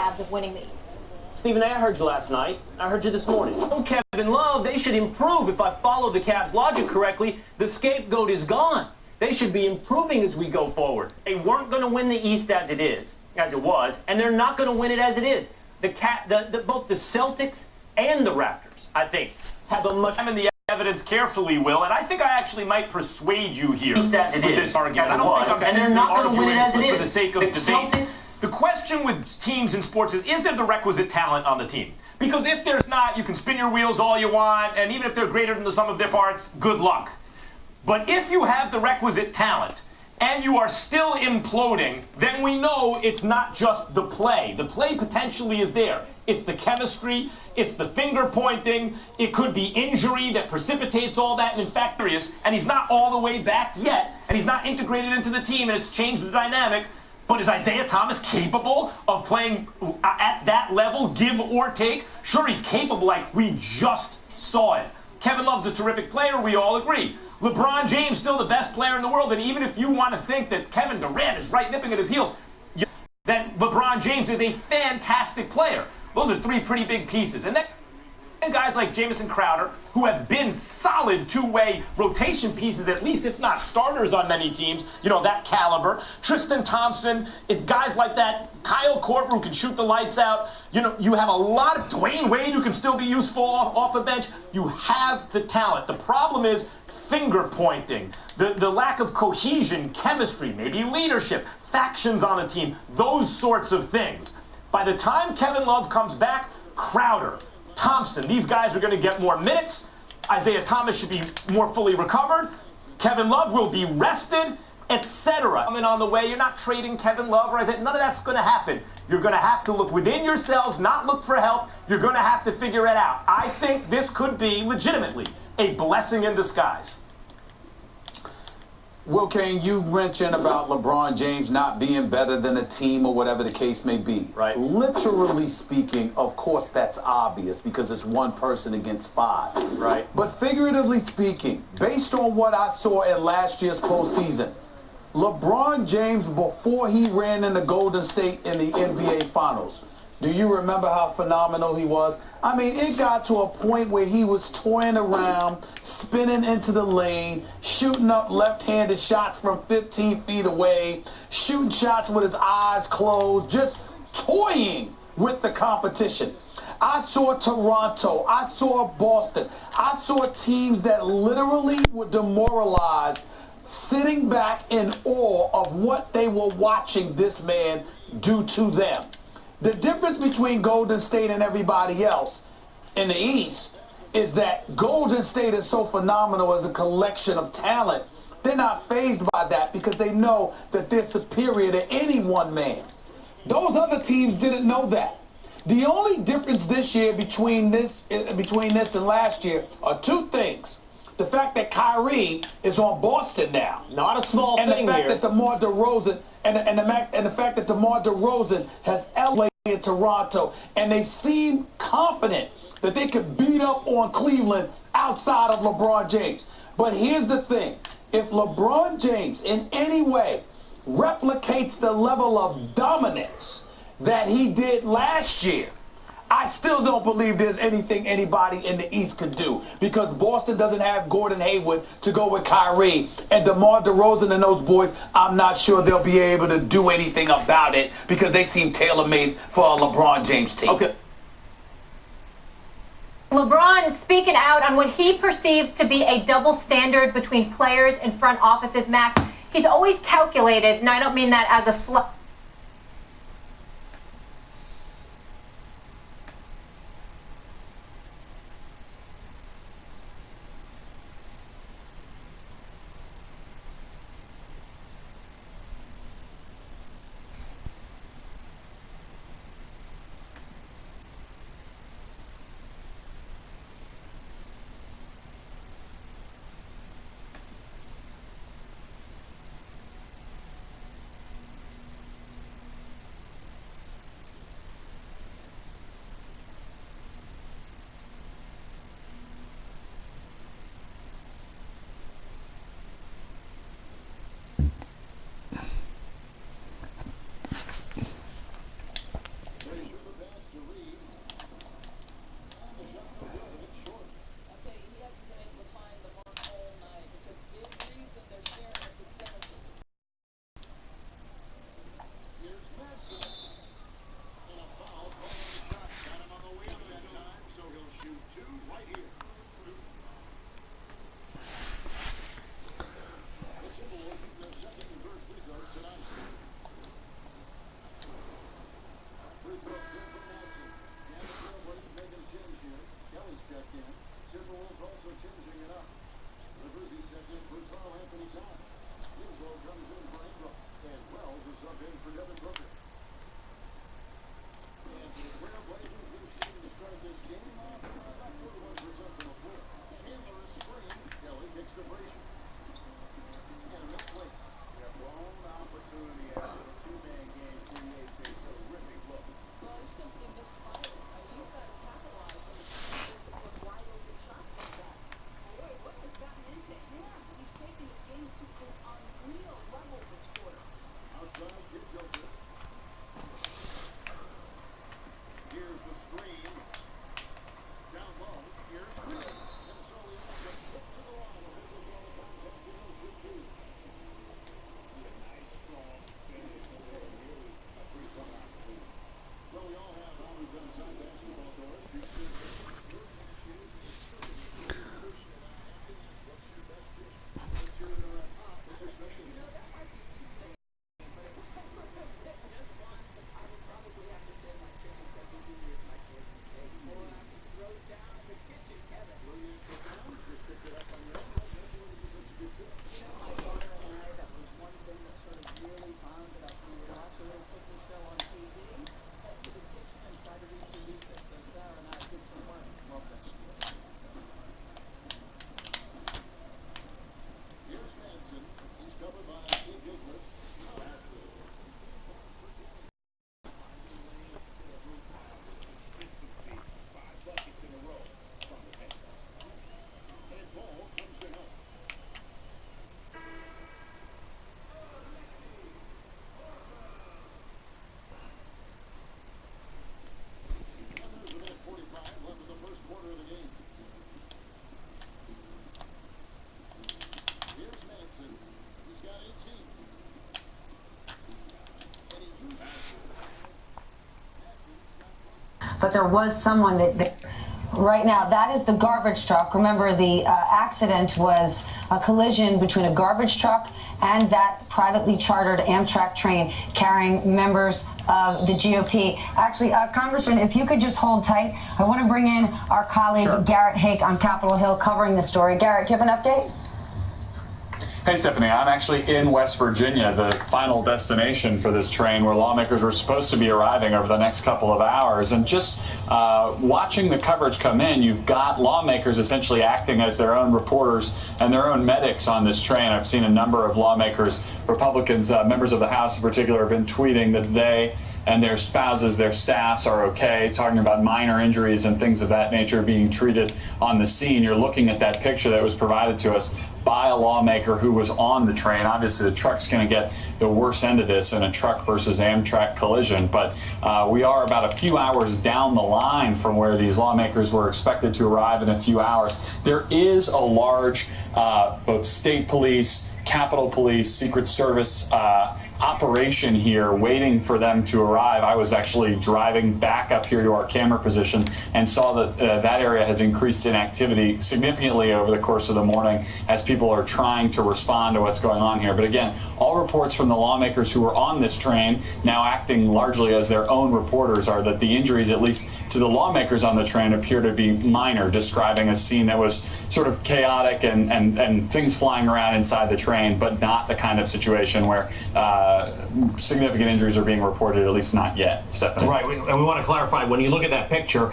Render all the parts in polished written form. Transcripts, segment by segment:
Cavs of winning the East. Stephen A., I heard you last night. I heard you this morning. Oh, Kevin Love, they should improve. If I follow the Cavs' logic correctly, the scapegoat is gone. They should be improving as we go forward. They weren't going to win the East as it was, and they're not going to win it as it is. Both the Celtics and the Raptors, I think, have a much... I'm in the evidence carefully, Will, and I think I actually might persuade you here. East as it is. This argument. I don't think I'm and they're not going to win it as it is. For the sake of the debate. Celtics... The question with teams in sports is there the requisite talent on the team? Because if there's not, you can spin your wheels all you want, and even if they're greater than the sum of their parts, good luck. But if you have the requisite talent, and you are still imploding, then we know it's not just the play. The play potentially is there. It's the chemistry, it's the finger pointing, it could be injury that precipitates all that, and in fact, and he's not all the way back yet, and he's not integrated into the team, and it's changed the dynamic. But is Isaiah Thomas capable of playing at that level, give or take? Sure, he's capable, like we just saw it. Kevin Love's a terrific player, we all agree. LeBron James still the best player in the world, and even if you want to think that Kevin Durant is right nipping at his heels, then LeBron James is a fantastic player. Those are three pretty big pieces. And then guys like Jamison Crowder, who have been solid two-way rotation pieces, at least if not starters on many teams, you know, that caliber. Tristan Thompson, it's guys like that. Kyle Korver, who can shoot the lights out. You know, you have a lot of Dwayne Wade, who can still be useful off a bench. You have the talent. The problem is finger pointing, the lack of cohesion, chemistry, maybe leadership, factions on the team, those sorts of things. By the time Kevin Love comes back, Crowder, Thompson, these guys are going to get more minutes. Isaiah Thomas should be more fully recovered. Kevin Love will be rested, etc. Coming on the way, you're not trading Kevin Love or Isaiah. None of that's going to happen. You're going to have to look within yourselves, not look for help. You're going to have to figure it out. I think this could be legitimately a blessing in disguise. Will Kane, you mentioned about LeBron James not being better than a team or whatever the case may be. Right. Literally speaking, of course, that's obvious because it's one person against five. Right. But figuratively speaking, based on what I saw in last year's postseason, LeBron James, before he ran into Golden State in the NBA Finals, do you remember how phenomenal he was? I mean, it got to a point where he was toying around, spinning into the lane, shooting up left-handed shots from 15 feet away, shooting shots with his eyes closed, just toying with the competition. I saw Toronto. I saw Boston. I saw teams that literally were demoralized, sitting back in awe of what they were watching this man do to them. The difference between Golden State and everybody else in the East is that Golden State is so phenomenal as a collection of talent. They're not fazed by that because they know that they're superior to any one man. Those other teams didn't know that. The only difference this year between this and last year are two things. The fact that Kyrie is on Boston now. Not a small thing here. And the fact that DeMar DeRozan and the fact that DeMar DeRozan has elevated Toronto, and they seem confident that they could beat up on Cleveland outside of LeBron James. But here's the thing. If LeBron James in any way replicates the level of dominance that he did last year, I still don't believe there's anything anybody in the East could do because Boston doesn't have Gordon Hayward to go with Kyrie. And DeMar DeRozan and those boys, I'm not sure they'll be able to do anything about it because they seem tailor-made for a LeBron James team. Okay. LeBron speaking out on what he perceives to be a double standard between players and front offices, Max. He's always calculated, and I don't mean that as a slut. But there was someone that right now, that is the garbage truck. Remember, the accident was a collision between a garbage truck and that privately chartered Amtrak train carrying members of the GOP. Actually, Congressman, if you could just hold tight, I want to bring in our colleague, Garrett Hake on Capitol Hill covering the story. Garrett, do you have an update? Hey, Stephanie, I'm actually in West Virginia, the final destination for this train where lawmakers were supposed to be arriving over the next couple of hours. And just watching the coverage come in, you've got lawmakers essentially acting as their own reporters and their own medics on this train. I've seen a number of lawmakers, Republicans, members of the House in particular, have been tweeting that they and their spouses, their staffs are okay, talking about minor injuries and things of that nature being treated on the scene. You're looking at that picture that was provided to us by a lawmaker who was on the train. Obviously, the truck's going to get the worst end of this in a truck versus Amtrak collision, but we are about a few hours down the line from where these lawmakers were expected to arrive in a few hours. There is a large both state police, Capitol Police, Secret Service operation here waiting for them to arrive. I was actually driving back up here to our camera position and saw that that area has increased in activity significantly over the course of the morning as people are trying to respond to what's going on here. But again, all reports from the lawmakers who were on this train, now acting largely as their own reporters, are that the injuries, at least to the lawmakers on the train, appear to be minor, describing a scene that was sort of chaotic and things flying around inside the train, but not the kind of situation where significant injuries are being reported, at least not yet. Stephanie. Right, and we want to clarify, when you look at that picture,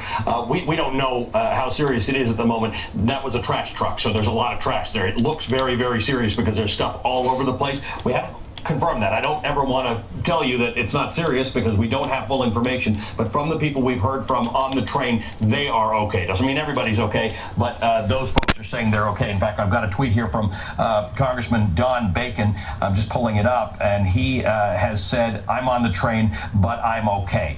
we don't know how serious it is at the moment. That was a trash truck, so there's a lot of trash there. It looks very, very serious because there's stuff all over the place. We haven't confirmed that. I don't ever want to tell you that it's not serious because we don't have full information, but from the people we've heard from on the train, they are okay. Doesn't mean everybody's okay, but those folks are saying they're okay. In fact, I've got a tweet here from Congressman Don Bacon. I'm just pulling it up, and he has said, I'm on the train, but I'm okay.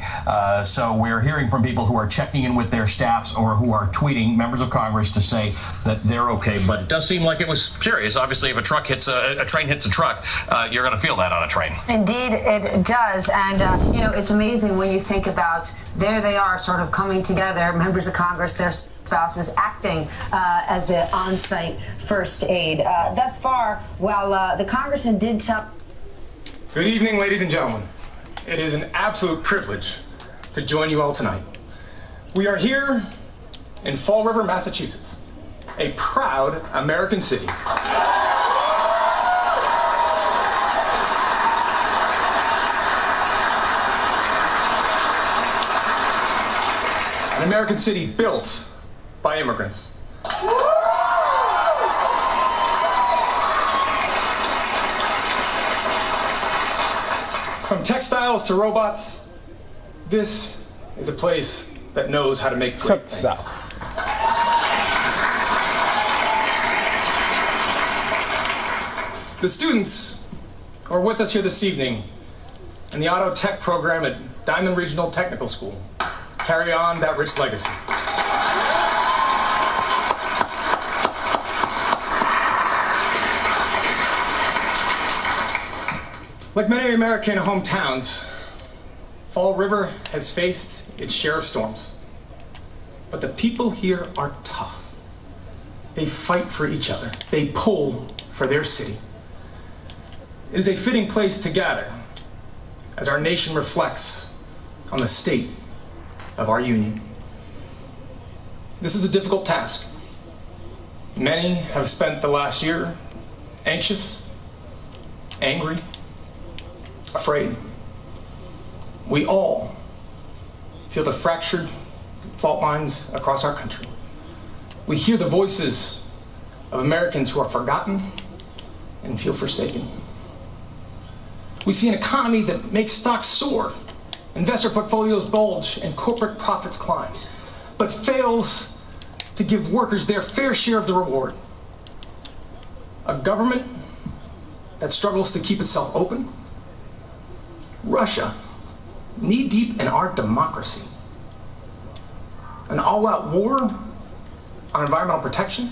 So we're hearing from people who are checking in with their staffs or who are tweeting members of Congress to say that they're okay, but it does seem like it was serious. Obviously, if a truck hits a train hits a truck, you're going to feel that on a train. Indeed, it does. And, you know, it's amazing when you think about there they are sort of coming together, members of Congress, their spouses acting as the on-site first aid. Thus far, while the congressman did tell... Good evening, ladies and gentlemen. It is an absolute privilege to join you all tonight. We are here in Fall River, Massachusetts, a proud American city. An American city built by immigrants. From textiles to robots, this is a place that knows how to make great things. The students who are with us here this evening in the auto tech program at Diamond Regional Technical School carry on that rich legacy. Like many American hometowns, Fall River has faced its share of storms. But the people here are tough. They fight for each other. They pull for their city. It is a fitting place to gather as our nation reflects on the state of our union. This is a difficult task. Many have spent the last year anxious, angry, afraid. We all feel the fractured fault lines across our country. We hear the voices of Americans who are forgotten and feel forsaken. We see an economy that makes stocks soar, investor portfolios bulge, and corporate profits climb, but fails to give workers their fair share of the reward. A government that struggles to keep itself open. Russia, knee-deep in our democracy. An all-out war on environmental protection.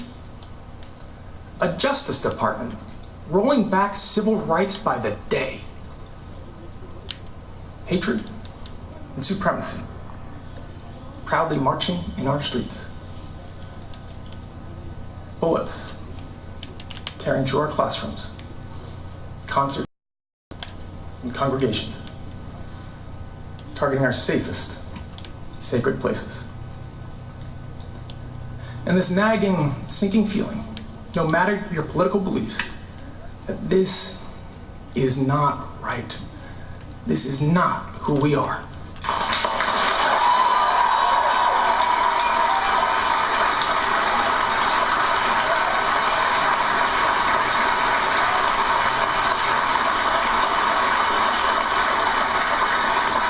A Justice Department rolling back civil rights by the day. Hatred and supremacy proudly marching in our streets. Bullets tearing through our classrooms, concerts, and congregations, targeting our safest, sacred places. And this nagging, sinking feeling, no matter your political beliefs, that this is not right. This is not who we are.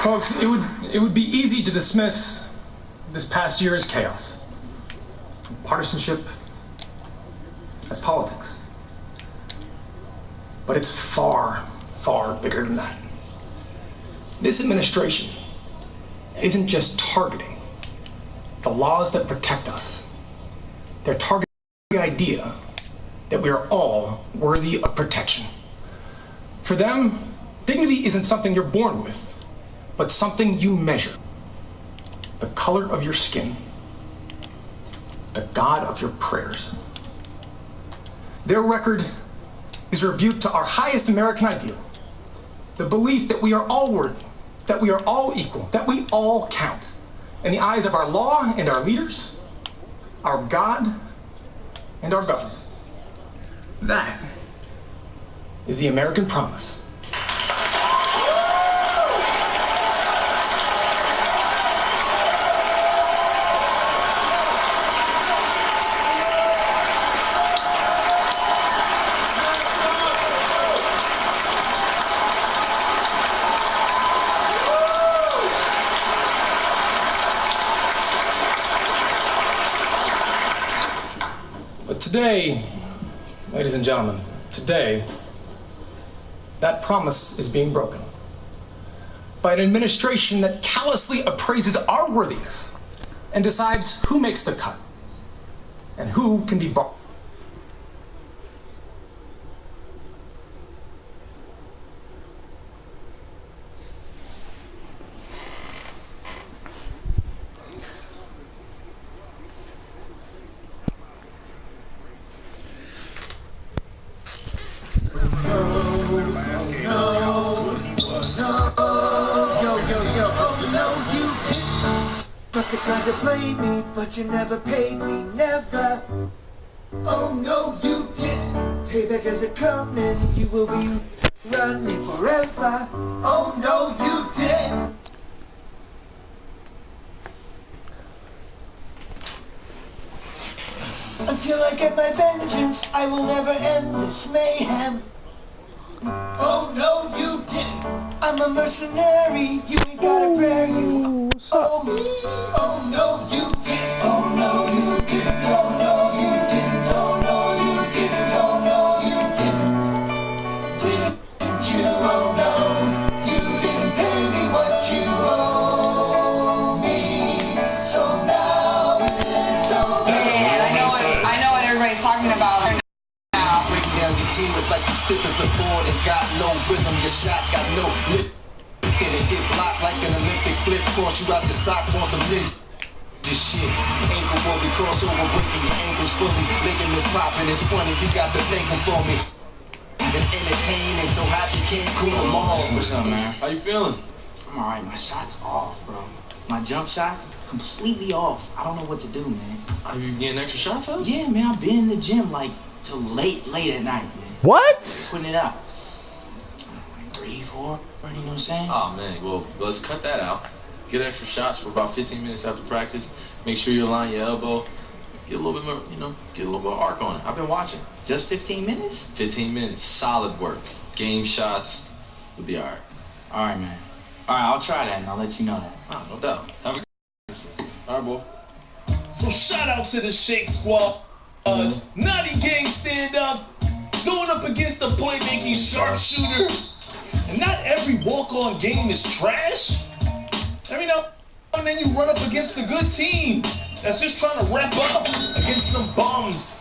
Folks, it would be easy to dismiss this past year as chaos, partisanship as politics. But it's far, far bigger than that. This administration isn't just targeting the laws that protect us. They're targeting the idea that we are all worthy of protection. For them, dignity isn't something you're born with, but something you measure. The color of your skin, the God of your prayers. Their record is a rebuke to our highest American ideal, the belief that we are all worthy, that we are all equal, that we all count in the eyes of our law and our leaders, our God and our government. That is the American promise. But today, ladies and gentlemen, today, that promise is being broken by an administration that callously appraises our worthiness and decides who makes the cut and who can be brought. Tried to play me, but you never paid me, never. Oh no, you didn't. Payback is coming. You will be running forever. Oh no, you didn't. Until I get my vengeance, I will never end this mayhem. Oh no, you didn't. I'm a mercenary. You ain't gotta bear you. Oh me. Oh no, you didn't. Oh no, you didn't. Oh no, you didn't. Oh no, you didn't. Oh no, you didn't. Didn't you? Oh no, you didn't pay me what you owe me. So now it's over. Yeah, I know what everybody's talking about now. Break down your team is like you stiff as a board and got no rhythm. Your shot got no lip. Hit it, get blocked like an Olympic flip. Cross you out your socks on some ninja shit. Ankle bully, crossover, breaking your ankles fully. Ligaments popping, it's funny. You got the thankful for me. It's entertaining, so hot you can't cool them all. What's up, man? How you feeling? I'm alright. My shot's off, bro. My jump shot, completely off. I don't know what to do, man. Are you getting extra shots up? Yeah, man. I've been in the gym like till late at night, man. What? Putting it up. 3, 4, you know what I'm saying? Oh man, well let's cut that out. Get extra shots for about 15 minutes after practice. Make sure you align your elbow. Get a little bit more, get a little bit of arc on it. I've been watching. Just 15 minutes? 15 minutes, solid work. Game shots, you'll be alright. Alright, man. Alright, I'll try that and I'll let you know that. Ah, no doubt. Have a good alright, boy. So shout out to the Shake Squad. Naughty Gang stand up. Going up against a playmaking sharpshooter. And not every walk-on game is trash. Every now and then you run up against a good team that's just trying to wrap up against some bums.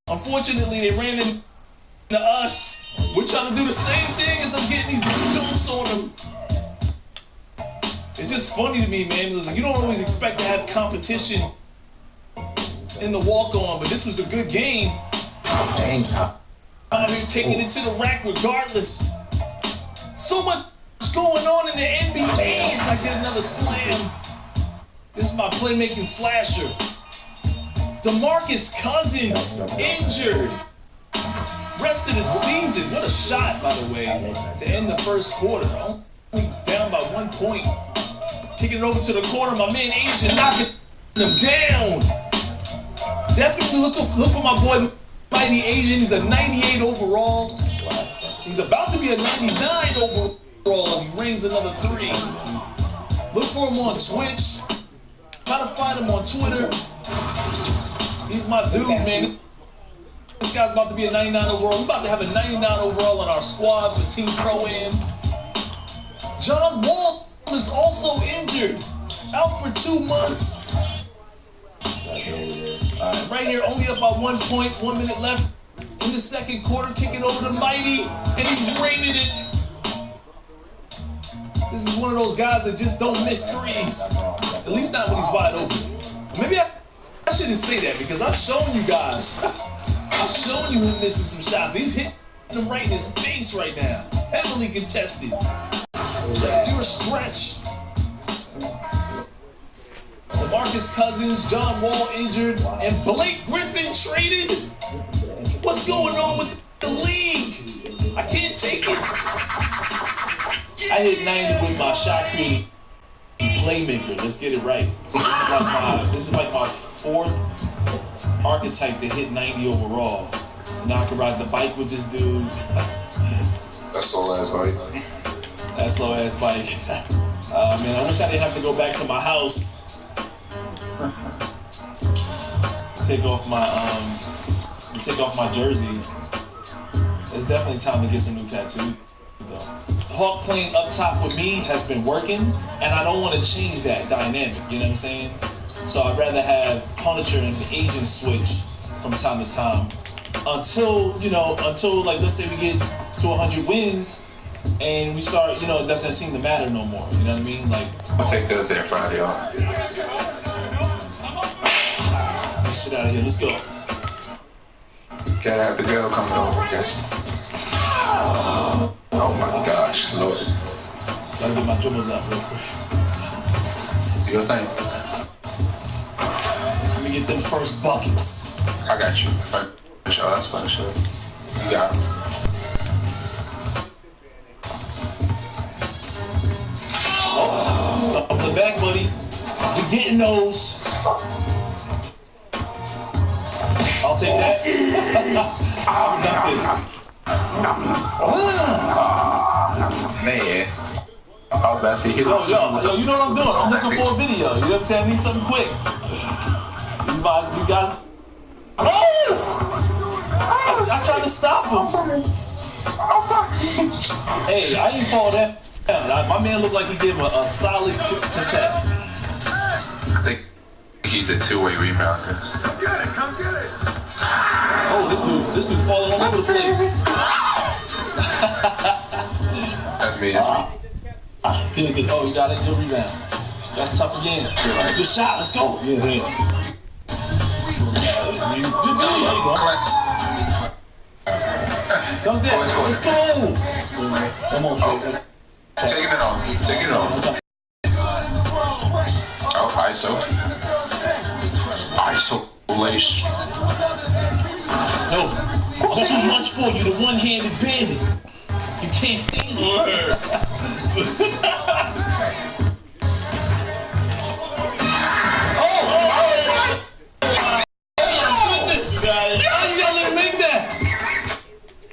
Unfortunately, they ran into us. We're trying to do the same thing as I'm getting these dunks on them. It's just funny to me, man. Listen, you don't always expect to have competition in the walk-on, but this was a good game. Out here taking it to the rack regardless. So much going on in the NBA as I get another slam. This is my playmaking slasher. DeMarcus Cousins injured. Rest of the season. What a shot, by the way, to end the first quarter. Only down by 1 point. Kicking it over to the corner. My man Asian knocking them down. Definitely look for my boy Mighty Asian. He's a 98 overall. He's about to be a 99 overall as he rings another 3. Look for him on Twitch. Try to find him on Twitter. He's my dude, man. This guy's about to be a 99 overall. We're about to have a 99 overall on our squad for Team Pro Am. John Wall is also injured. Out for 2 months. Right here, only up by 1 point, 1 minute left in the second quarter. Kick it over to Mighty, and he's raining it. This is one of those guys that just don't miss threes. At least not when he's wide open. Maybe I shouldn't say that because I've shown you guys. I've shown you him missing some shots. But he's hitting them right in his face right now. Heavily contested. Let's do a stretch. DeMarcus Cousins, John Wall injured, and Blake Griffin traded. What's going on with the league? I can't take it. I hit 90 with my shot creating playmaker. Let's get it right. This is like my 4th archetype to hit 90 overall. So now I can ride the bike with this dude. That slow ass bike. That slow ass bike. Man, I wish I didn't have to go back to my house. Take off my jersey. It's definitely time to get some new tattoos. Hawk playing up top with me has been working, and I don't want to change that dynamic, you know what I'm saying? So I'd rather have Punisher and Asian switch from time to time until like, let's say we get to 100 wins and we start, it doesn't seem to matter no more, you know what I mean? Like, I'll take Thursday and Friday off. Get shit out of here, let's go. Gotta have the girl coming over, I guess. Oh my gosh, Lord. Gotta get my dribbles out real quick. Do your thing. Let me get them first buckets. I got you. That's fun shit. You got him. Oh, stop the back, buddy. We're getting those. I'll take that. I got this. Man. I was about to say, yo, you know what I'm doing? I'm looking for a video. You know what I'm saying? I need something quick. You guys. Oh! I tried to stop him. Hey, I ain't call that down. My man looked like he gave a solid contest. I think he's a two-way rebounder. Get it, come get it. Oh, this dude's falling all over the place. That's me. Oh, you got it. Good rebound. That's tough again. Good shot. Let's go. Yeah. Good video. Come there. Let's go. Come on, Jake. Taking it on. Taking it on. Oh, ISO. Isolation. No. I'm too much for you. The one-handed bandit. You can't stand it.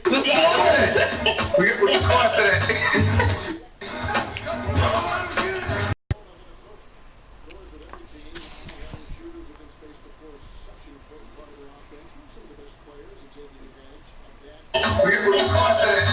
Let's go! We can squat for that. We can squat for that.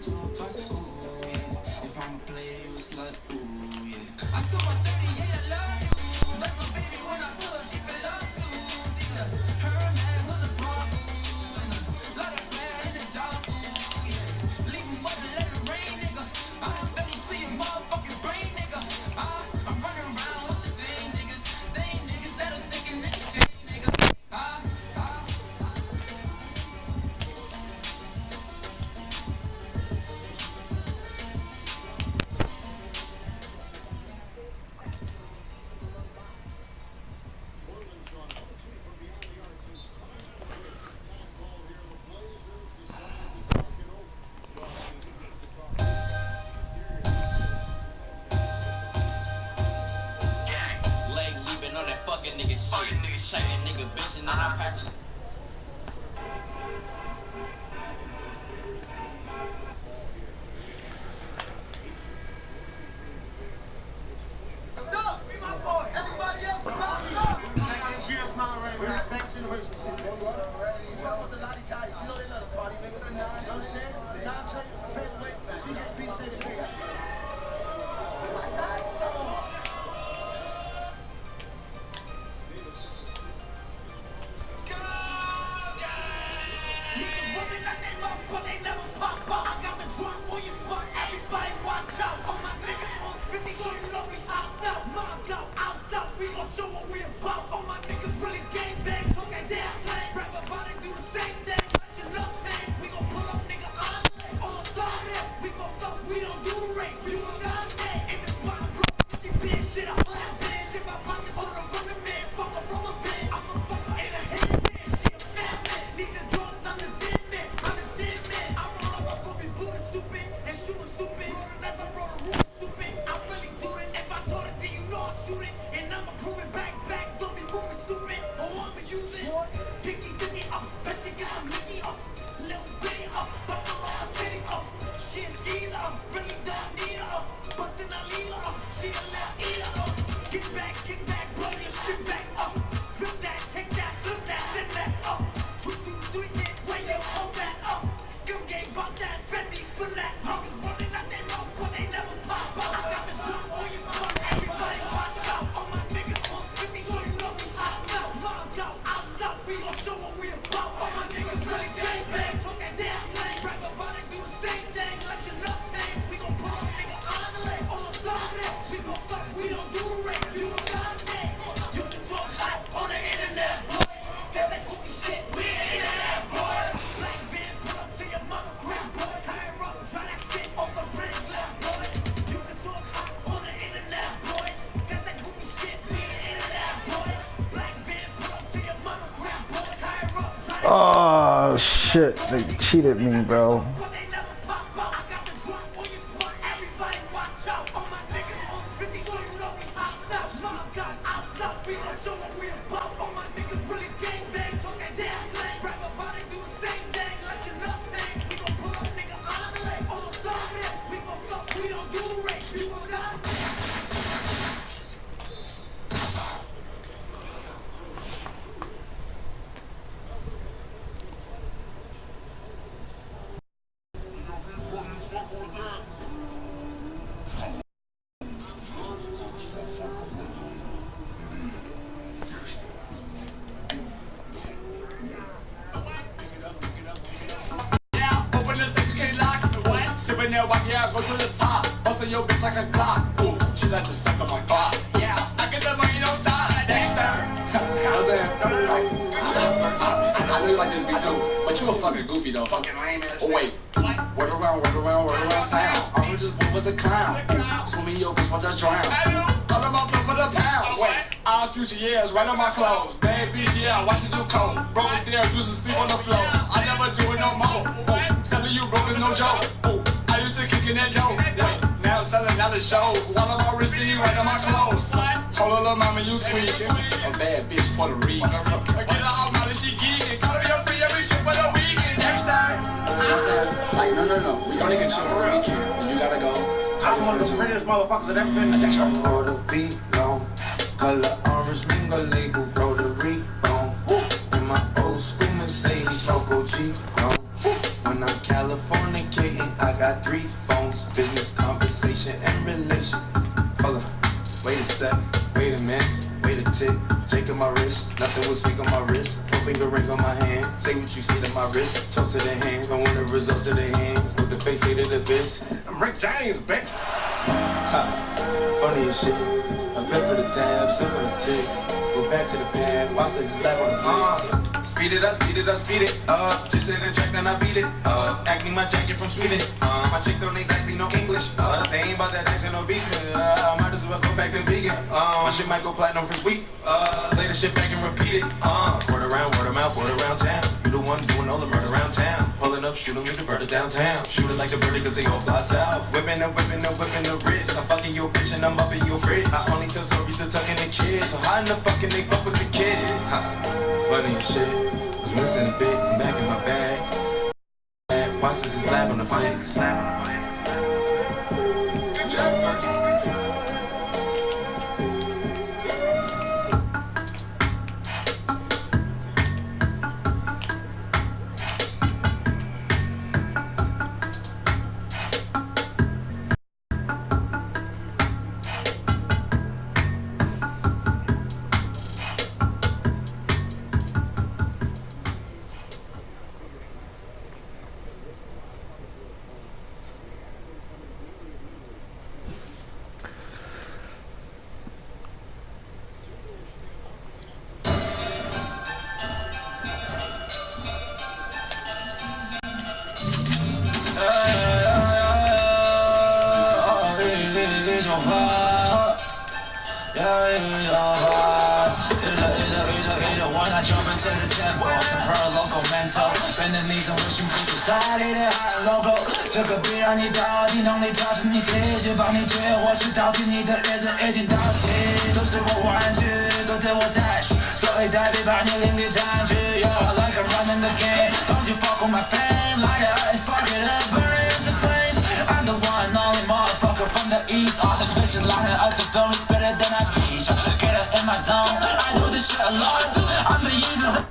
to a plus, ooh, yeah. If I'm a player, you a slut, ooh, yeah. I told my 30, yeah, I love you. That's my baby when I pull up, she feel love too. See the Hermes on the bar, ooh, and a lot of glare in the dark, ooh, yeah. Leave 'em weather, let it rain, nigga. I'm 30 to your motherfucking brain, nigga. I'm running around with the same niggas that'll take a nigga chain, nigga. Lately been on that fucking nigga shit. Take a nigga bitch and then I pass it. Oh shit, they cheated me, bro. Yeah, go to the top. Bustin' your bitch like a Glock. Ooh, she like to suck on my cock. Yeah, I get the money, don't stop. Dexter. You know what I'm saying? Like, I know you like this beat too, but you a fucking goofy though. Fucking lame ass. Oh wait. Word around town. I heard this boy was a clown. Swim me your bitch, watch I drown. All of my blood for the pound. Wait, all future years, right on my clothes. Bad bitch, yeah, watch it do cold. Broken stairs, used to sleep on the floor. I never do it no more. Ooh, telling you broke is no joke. Ooh, I used to kick in that dough. Wait, now selling out the shows. While I'm all risky, right on my clothes. Hold on, little mama, you tweaking. A bad bitch, Puerto Rican. Get her out, now that she geeking. Call me a free every shit for the weekend. Next time. You know what I'm saying? Like, no. We only can chill on the weekend. And you gotta go. I'm one of the prettiest motherfuckers that ever been to Dexter. For the beat long, color orange, mingle label, rotary bone. In my old school Mercedes, smoke OG grown. When I'm Californicating, I got Say what you see to my wrist. Talk to the hands. I want the results of the hands. With the face hate of the bitch. I'm Rick James, bitch. Ha. Funny as shit. I pay for the tab, sip on the ticks. Go back to the bed, watch like just lap on the flicks. Speed it up, speed it up, speed it up. Just hit the track, then I beat it up. Acne my jacket from Sweden. My chick don't exactly know English. They ain't about that accent, no beef. I might as well go back to vegan. My shit might go platinum for sweet. Play the shit back and repeat it. Word around, word of mouth, word around town. You the one doing all the murder around town. Pulling up, shooting with the bird downtown. Shooting like the birdie cause they all fly south. Whipping and whipping and whipping the wrist. I'm fucking your bitch and I'm up in your fridge. I only tell stories to tucking the kids. So how in the fucking they fuck with the kid? Funny as shit. Was missing a bit. I'm back in my bag. Watch this and slap on the flicks. Good job, Virgil.这个逼让你到底能力找出你体系，帮你追我是到底你的日子已经到期，都是我玩具，都对我在续，作为代币把你领地占据。You're like a running the game, don't you fuck with my fame, like a ice bucket up, burning the flames. I'm the one only motherfucker from the east, all the bitches lying up to film is better than I teach. Get it in my zone, I do this shit alone, I'm the user.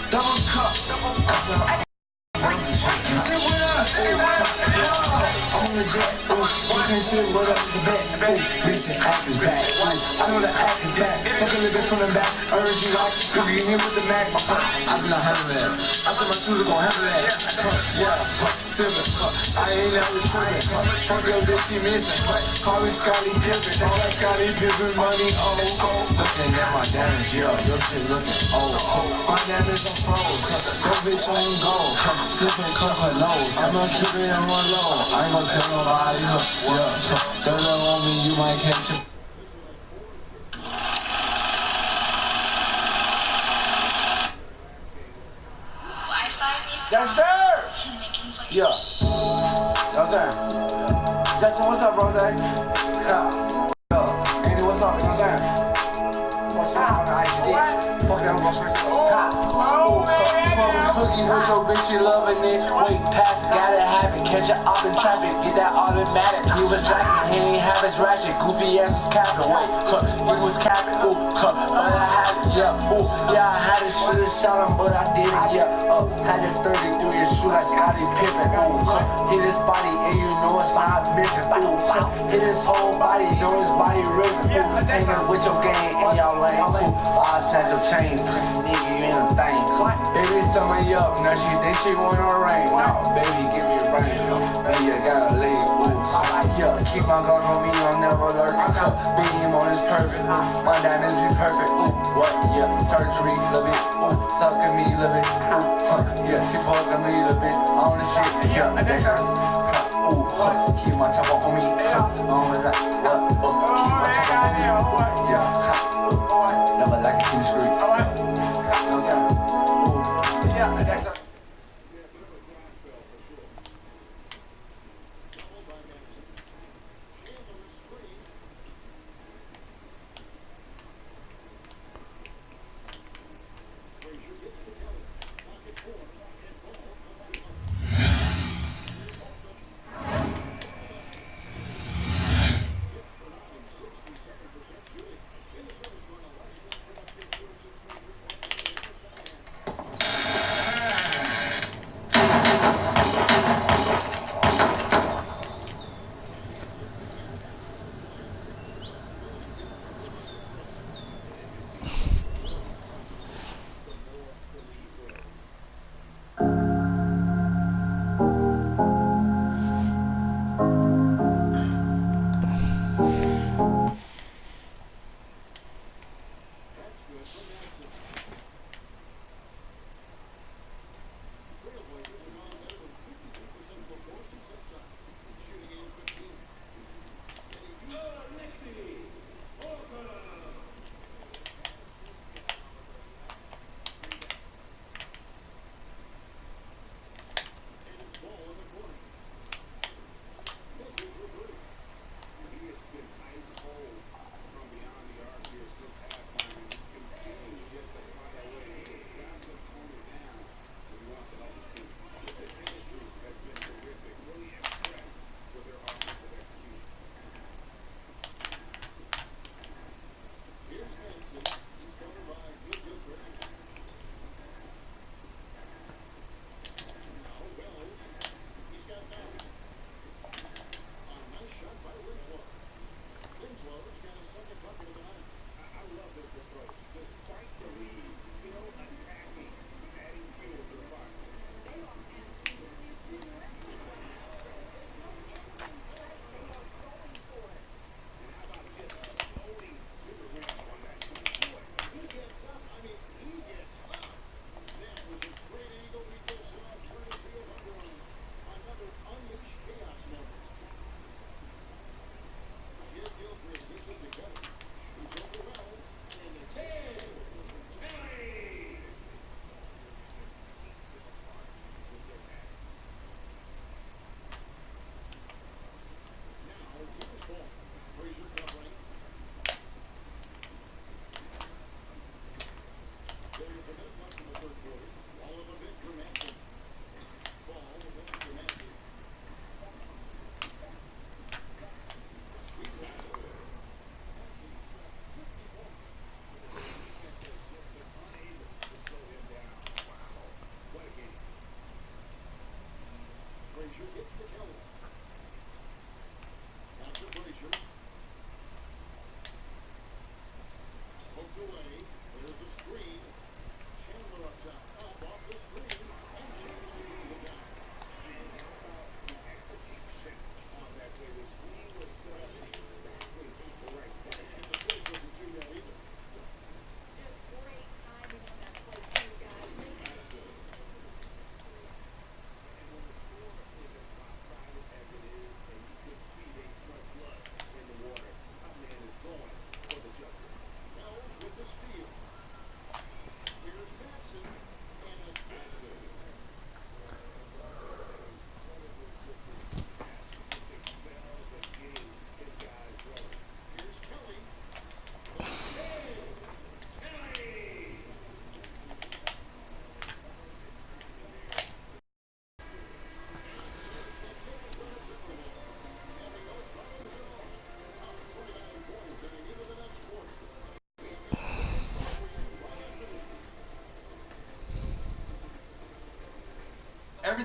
Double cup. I'm legit. You can sit with us a bet. Recent act is back. I know the act is back. Fuck a little bit from the back. I heard you like. You can get here with the Mac. I'm not handling that. I said my shoes are gonna handle that. Yeah, sippin'. I ain't never trippin'. Fuck your bitch, she missing. Call me Scotty Pippen. All that Scotty Pippen money. Oh, looking at my damage. Yeah, your shit looking old. My damage on froze. That bitch on gold. Slipping, come her nose. I'ma keep it on my low. I ain't gonna tell nobody. Yeah, throw that on me, you might catch it. Youngsters! Yeah. You know what I'm saying? Justin, what's up, Rose? Andy, what's up? You know what I'm saying? What's up on the IGD? Fuck that, I'm gonna switch it up. Smoking cookie with your bitch, she loving it. Wait, pass it, gotta have it. Catch it off in traffic, get that automatic. He was lacking, he ain't have his ratchet. Goofy ass is capping, wait, he was capping, but I had it, yeah, I had it, should've shot him, but I did it, had it 33 and shoot like Scotty Pippen, hit his body and you know it's not missing, hit his whole body, you know his body ripping, hanging with your gang and y'all lame, I'll snatch your chain, pussy nigga, you ain't a thing, baby, sum me up, now she think she wanna rain, no, baby, give me a rain, and you gotta leave, yeah, keep my gun on me, I'm never lurking, beam on is perfect, my diamonds be perfect, what, yeah, surgery, little bitch, sucking me, little bitch, yeah, she fucking me, little bitch, on the shit, yeah, that's her, keep my chopper on me, on the keep my chopper on me, yeah, never like it in the streets, you know what I'm saying, yeah, that's her.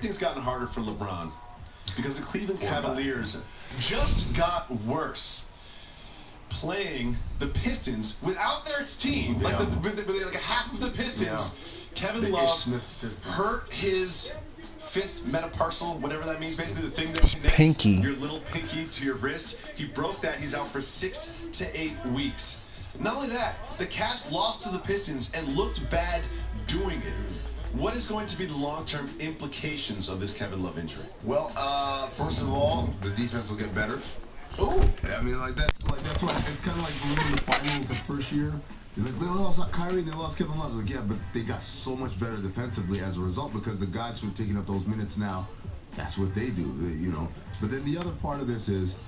everything's gotten harder for LeBron because the Cleveland Cavaliers just got worse playing the Pistons without their team. Yeah. Like half of the Pistons, Kevin Love hurt his fifth metatarsal, whatever that means, basically the thing that connects your little pinky to your wrist. He broke that. He's out for 6 to 8 weeks. Not only that, the Cavs lost to the Pistons and looked bad doing it. What is going to be the long-term implications of this Kevin Love injury? Well, first of all, the defense will get better. Oh, I mean, that's why it's kind of like remember the finals the first year. Like, they lost Kyrie, they lost Kevin Love. Like, yeah, but they got so much better defensively as a result because the guys who are taking up those minutes now, that's what they do, you know. But then the other part of this is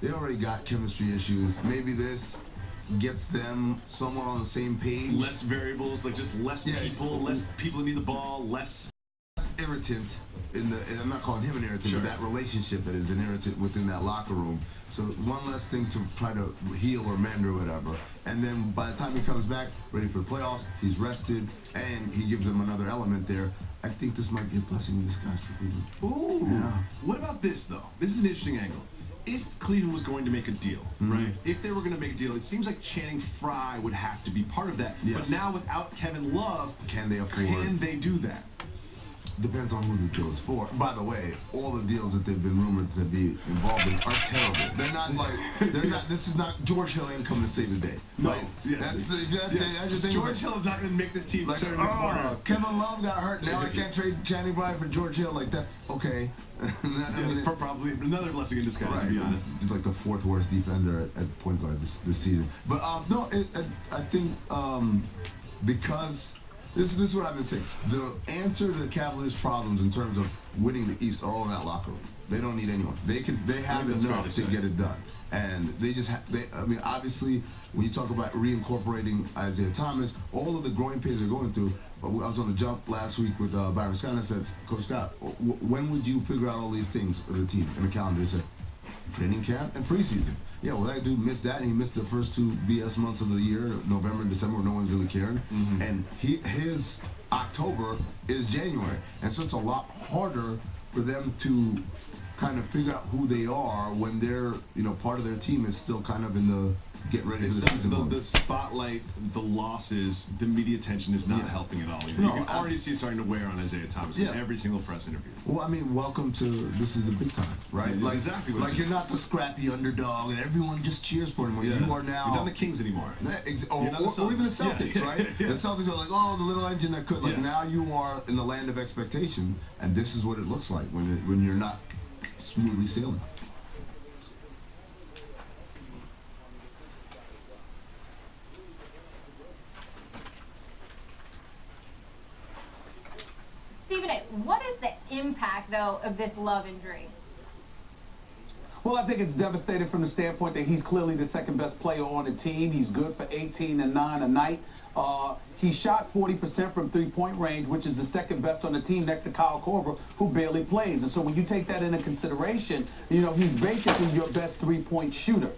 they already got chemistry issues. Maybe this gets them somewhat on the same page. Less variables, like just less people who need the ball, less irritant and I'm not calling him an irritant, but that relationship that is an irritant within that locker room. So one less thing to try to heal or mend or whatever. And then by the time he comes back, ready for the playoffs, he's rested, and he gives them another element there. I think this might be a blessing in disguise for Cleveland. Ooh. Yeah. What about this, though? This is an interesting angle. If Cleveland was going to make a deal, right? If they were going to make a deal, it seems like Channing Frye would have to be part of that. Yes. But now without Kevin Love, can they afford? Can they do that? Depends on who the deal is for. By the way, all the deals that they've been rumored to be involved in are terrible. They're not like, this is not, George Hill ain't coming to save the day. No. Like, George Hill is not going to make this team turn the corner. Kevin Love got hurt, now I can't trade Channing Frye for George Hill. Like, that's okay. I mean, probably another blessing in disguise, right, to be honest. He's like the 4th worst defender at point guard this season. But no, I think because this is what I've been saying. The answer to the Cavaliers' problems in terms of winning the East are all in that locker room. They don't need anyone. They have enough to get it done. And they just I mean, obviously, when you talk about reincorporating Isaiah Thomas, all of the growing pains they're going through. I was on the jump last week with Byron Scott, and I said, Coach Scott, when would you figure out all these things for the team and the calendar? He said, training camp and preseason. Yeah, well, that dude missed that, and he missed the first 2 BS months of the year, November and December, where no one's really caring. And his October is January. And so it's a lot harder for them to kind of figure out who they are when they're, part of their team is still kind of in the get ready for the season. The spotlight, the losses, the media attention is not helping at all. You can already see it starting to wear on Isaiah Thomas in every single press interview. Well, I mean, welcome to this is the big time, right? Like, exactly. Like you're not the scrappy underdog, and everyone just cheers for him. When you are now, you're not the Kings anymore. Or even the Celtics, right? The Celtics are like, oh, the little engine that could. Like now you are in the land of expectation, and this is what it looks like when you're not smoothly sailing. Stephen A., what is the impact, though, of this Love injury? Well, I think it's devastating from the standpoint that he's clearly the second best player on the team. He's good for 18 and 9 a night. He shot 40% from three-point range, which is the second best on the team next to Kyle Korver, who barely plays. And so when you take that into consideration, he's basically your best three-point shooter.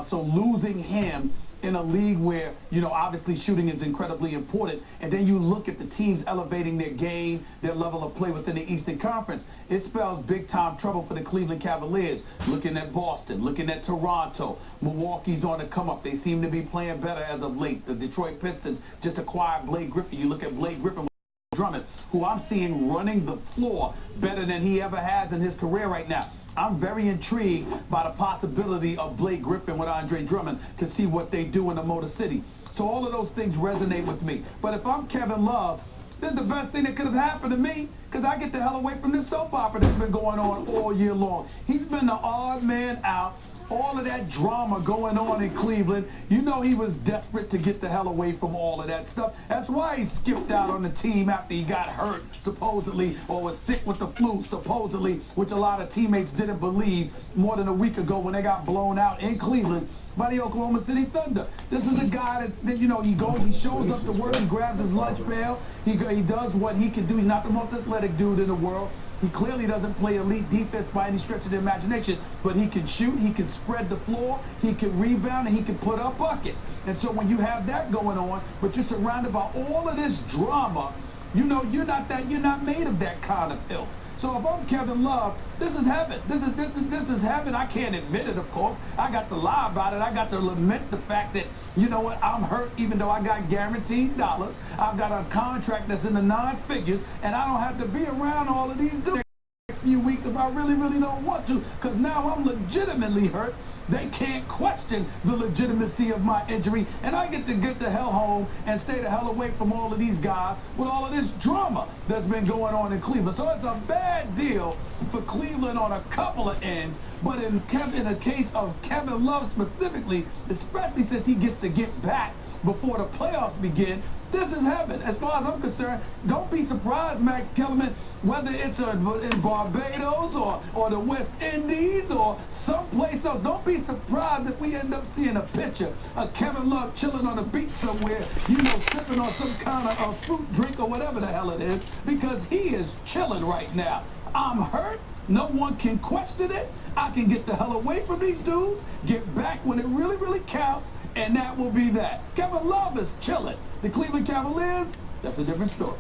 So losing him in a league where, obviously shooting is incredibly important, and then you look at the teams elevating their game, their level of play within the Eastern Conference, it spells big-time trouble for the Cleveland Cavaliers. Looking at Boston, looking at Toronto, Milwaukee's on the come-up. They seem to be playing better as of late. The Detroit Pistons just acquired Blake Griffin. You look at Blake Griffin, Drummond, who I'm seeing running the floor better than he ever has in his career right now. I'm very intrigued by the possibility of Blake Griffin with Andre Drummond to see what they do in the Motor City. So all of those things resonate with me. But if I'm Kevin Love, this is the best thing that could have happened to me because I get the hell away from this soap opera that's been going on all year long. He's been the odd man out. All of that drama going on in Cleveland, he was desperate to get the hell away from all of that stuff. That's why he skipped out on the team after he got hurt, supposedly, or was sick with the flu, supposedly, which a lot of teammates didn't believe more than a week ago when they got blown out in Cleveland by the Oklahoma City Thunder. This is a guy that he goes, he shows up to work, he grabs his lunch pail, he does what he can do. He's not the most athletic dude in the world. He clearly doesn't play elite defense by any stretch of the imagination, but he can shoot, he can spread the floor, he can rebound, and he can put up buckets. And so when you have that going on, but you're surrounded by all of this drama, you're not made of that kind of ilk. So if I'm Kevin Love, this is heaven. This is heaven. I can't admit it, of course. I got to lie about it. I got to lament the fact that, you know what, I'm hurt even though I got guaranteed dollars. I've got a contract that's in the 9 figures, and I don't have to be around all of these dudes next few weeks if I really, really don't want to, because now I'm legitimately hurt. They can't question the legitimacy of my injury, and I get the hell home and stay the hell away from all of these guys with all of this drama that's been going on in Cleveland. So it's a bad deal for Cleveland on a couple of ends, but in the case of Kevin Love specifically, especially since he gets to get back before the playoffs begin, this is heaven. As far as I'm concerned, don't be surprised, Max Kellerman, whether it's in Barbados or the West Indies or someplace else. Don't be surprised if we end up seeing a picture of Kevin Love chilling on a beach somewhere, you know, sipping on some kind of fruit drink or whatever the hell it is, because he is chilling right now. I'm hurt. No one can question it. I can get the hell away from these dudes, get back when it really, really counts, and that will be that. Kevin Love is chilling. The Cleveland Cavaliers, that's a different story.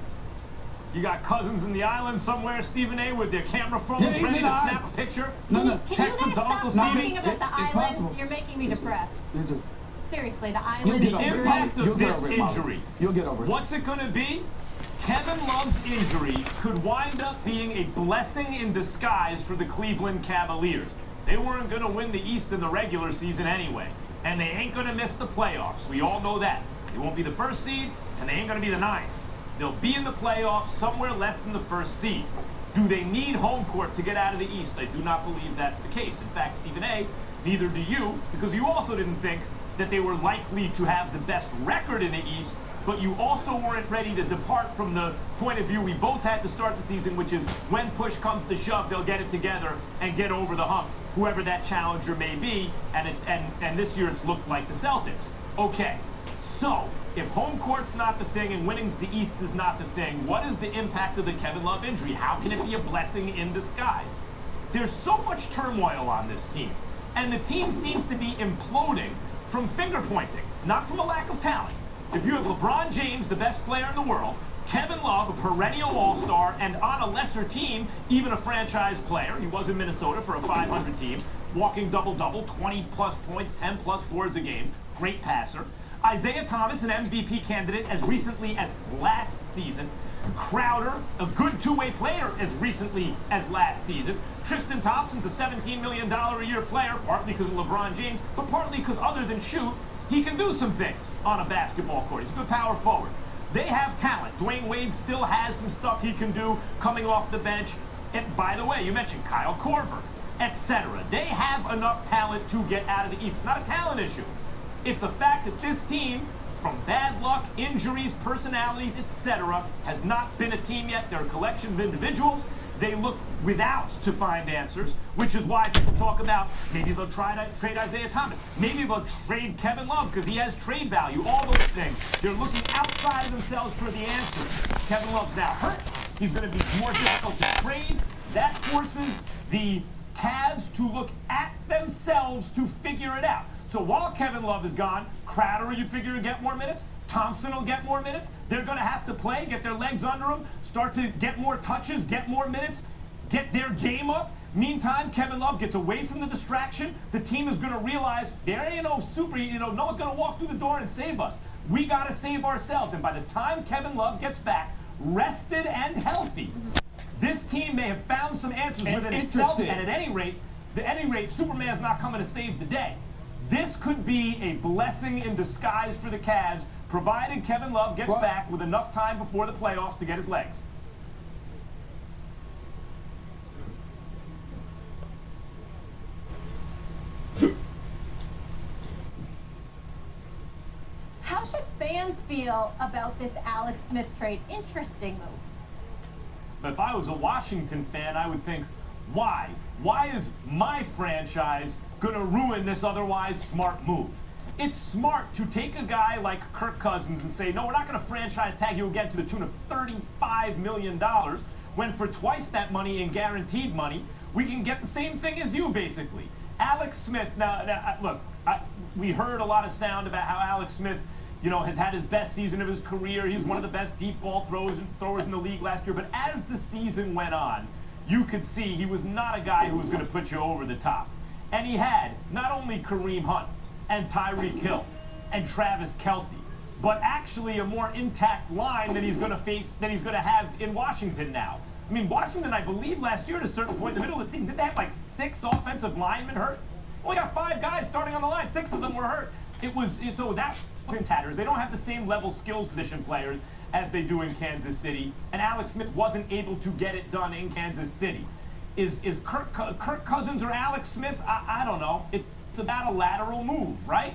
You got cousins in the island somewhere, Stephen A., with their camera phones ready to snap a picture? No. Text them to Uncle Stevie? Stevie? About the island, possible. You're making me depressed. Seriously, the island. The impact of this injury. You'll get over it. What's it going to be? Kevin Love's injury could wind up being a blessing in disguise for the Cleveland Cavaliers. They weren't going to win the East in the regular season anyway, and they ain't going to miss the playoffs. We all know that. They won't be the 1st seed, and they ain't going to be the 9th. They'll be in the playoffs somewhere less than the 1st seed. Do they need home court to get out of the East? I do not believe that's the case. In fact, Stephen A., neither do you, because you also didn't think that they were likely to have the best record in the East, but you also weren't ready to depart from the point of view we both had to start the season, which is when push comes to shove, they'll get it together and get over the hump, whoever that challenger may be, and this year it's looked like the Celtics. Okay, so if home court's not the thing and winning the East is not the thing, what is the impact of the Kevin Love injury? How can it be a blessing in disguise? There's so much turmoil on this team, and the team seems to be imploding from finger pointing, not from a lack of talent. If you have LeBron James, the best player in the world, Kevin Love, a perennial all-star, and on a lesser team, even a franchise player, he was in Minnesota for a 500 team, walking double-double, 20-plus points, 10-plus boards a game, great passer. Isaiah Thomas, an MVP candidate as recently as last season. Crowder, a good two-way player as recently as last season. Tristan Thompson's a $17 million a year player, partly because of LeBron James, but partly because other than shoot, he can do some things on a basketball court. He's a good power forward. They have talent. Dwayne Wade still has some stuff he can do coming off the bench. And by the way, you mentioned Kyle Korver, etc. They have enough talent to get out of the East. It's not a talent issue. It's a fact that this team, from bad luck, injuries, personalities, etc., has not been a team yet. They're a collection of individuals. They look without to find answers, which is why people talk about maybe they'll try to trade Isaiah Thomas. Maybe they'll trade Kevin Love because he has trade value. All those things. They're looking outside of themselves for the answers. Kevin Love's now hurt. He's going to be more difficult to trade. That forces the Cavs to look at themselves to figure it out. So while Kevin Love is gone, Crowder, you figure, will get more minutes. Thompson will get more minutes. They're going to have to play, get their legs under them, start to get more touches, get more minutes, get their game up. Meantime, Kevin Love gets away from the distraction. The team is going to realize there ain't no no one's going to walk through the door and save us. We got to save ourselves. And by the time Kevin Love gets back, rested and healthy, this team may have found some answers within itself. And at any rate, Superman's not coming to save the day. This could be a blessing in disguise for the Cavs, provided Kevin Love gets back with enough time before the playoffs to get his legs. How should fans feel about this Alex Smith trade? Interesting move. If I was a Washington fan, I would think, why? Why is my franchise going to ruin this otherwise smart move? It's smart to take a guy like Kirk Cousins and say, no, we're not going to franchise tag you again to the tune of $35 million, when for twice that money in guaranteed money, we can get the same thing as you, basically. Alex Smith, now look, we heard a lot of sound about how Alex Smith, has had his best season of his career. He was one of the best deep ball throwers in the league last year. But as the season went on, you could see he was not a guy who was going to put you over the top. And he had not only Kareem Hunt and Tyreek Hill and Travis Kelce, but actually a more intact line that he's going to have in Washington now. I mean, Washington, I believe last year at a certain point in the middle of the season, did they have like 6 offensive linemen hurt? Well, we got 5 guys starting on the line. 6 of them were hurt. So that's in tatters. They don't have the same level skills position players as they do in Kansas City. And Alex Smith wasn't able to get it done in Kansas City. Is Kirk Cousins or Alex Smith? I don't know. It's about a lateral move, right?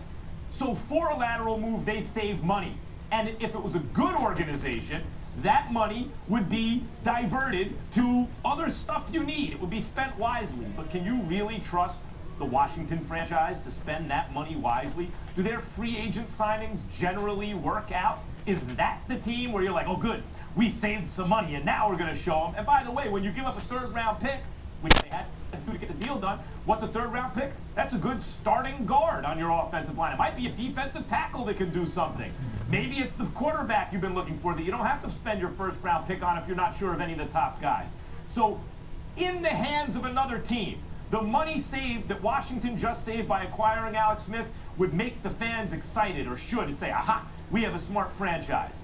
So for a lateral move, they save money. And if it was a good organization, that money would be diverted to other stuff you need. It would be spent wisely. But can you really trust the Washington franchise to spend that money wisely? Do their free agent signings generally work out? Is that the team where you're like, oh, good, we saved some money and now we're going to show them? And by the way, when you give up a 3rd-round pick, which they had to do to get the deal done, what's a 3rd-round pick? That's a good starting guard on your offensive line. It might be a defensive tackle that can do something. Maybe it's the quarterback you've been looking for that you don't have to spend your 1st-round pick on if you're not sure of any of the top guys. So in the hands of another team, the money saved that Washington just saved by acquiring Alex Smith would make the fans excited, or should, and say, aha, we have a smart franchise.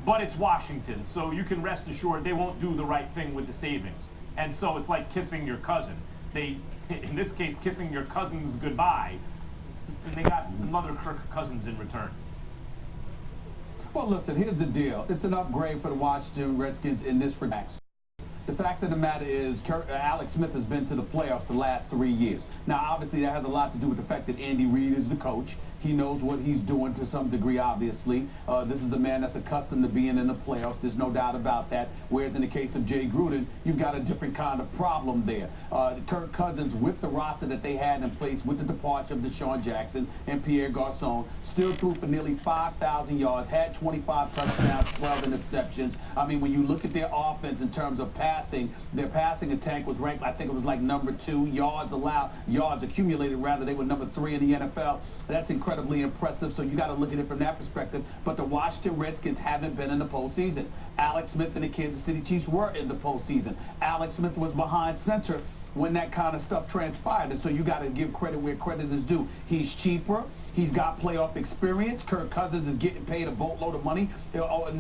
But it's Washington, so you can rest assured they won't do the right thing with the savings. And so it's like kissing your cousin. They, in this case, kissing your cousins goodbye, and they got another Kirk Cousins in return. Well, listen, here's the deal. It's an upgrade for the Washington Redskins in this regard. The fact of the matter is Alex Smith has been to the playoffs the last 3 years. Now, obviously, that has a lot to do with the fact that Andy Reid is the coach. He knows what he's doing to some degree, obviously. This is a man that's accustomed to being in the playoffs. There's no doubt about that. Whereas in the case of Jay Gruden, you've got a different kind of problem there. Kirk Cousins, with the roster that they had in place, with the departure of Deshaun Jackson and Pierre Garçon, still threw for nearly 5,000 yards, had 25 touchdowns, 12 interceptions. I mean, when you look at their offense in terms of passing, their passing attack was ranked, I think it was like number 2, yards accumulated, rather, they were number 3 in the NFL. That's incredibly impressive, so you got to look at it from that perspective. But the Washington Redskins haven't been in the postseason. Alex Smith and the Kansas City Chiefs were in the postseason. Alex Smith was behind center when that kind of stuff transpired, and so you got to give credit where credit is due. He's cheaper. He's got playoff experience. Kirk Cousins is getting paid a boatload of money,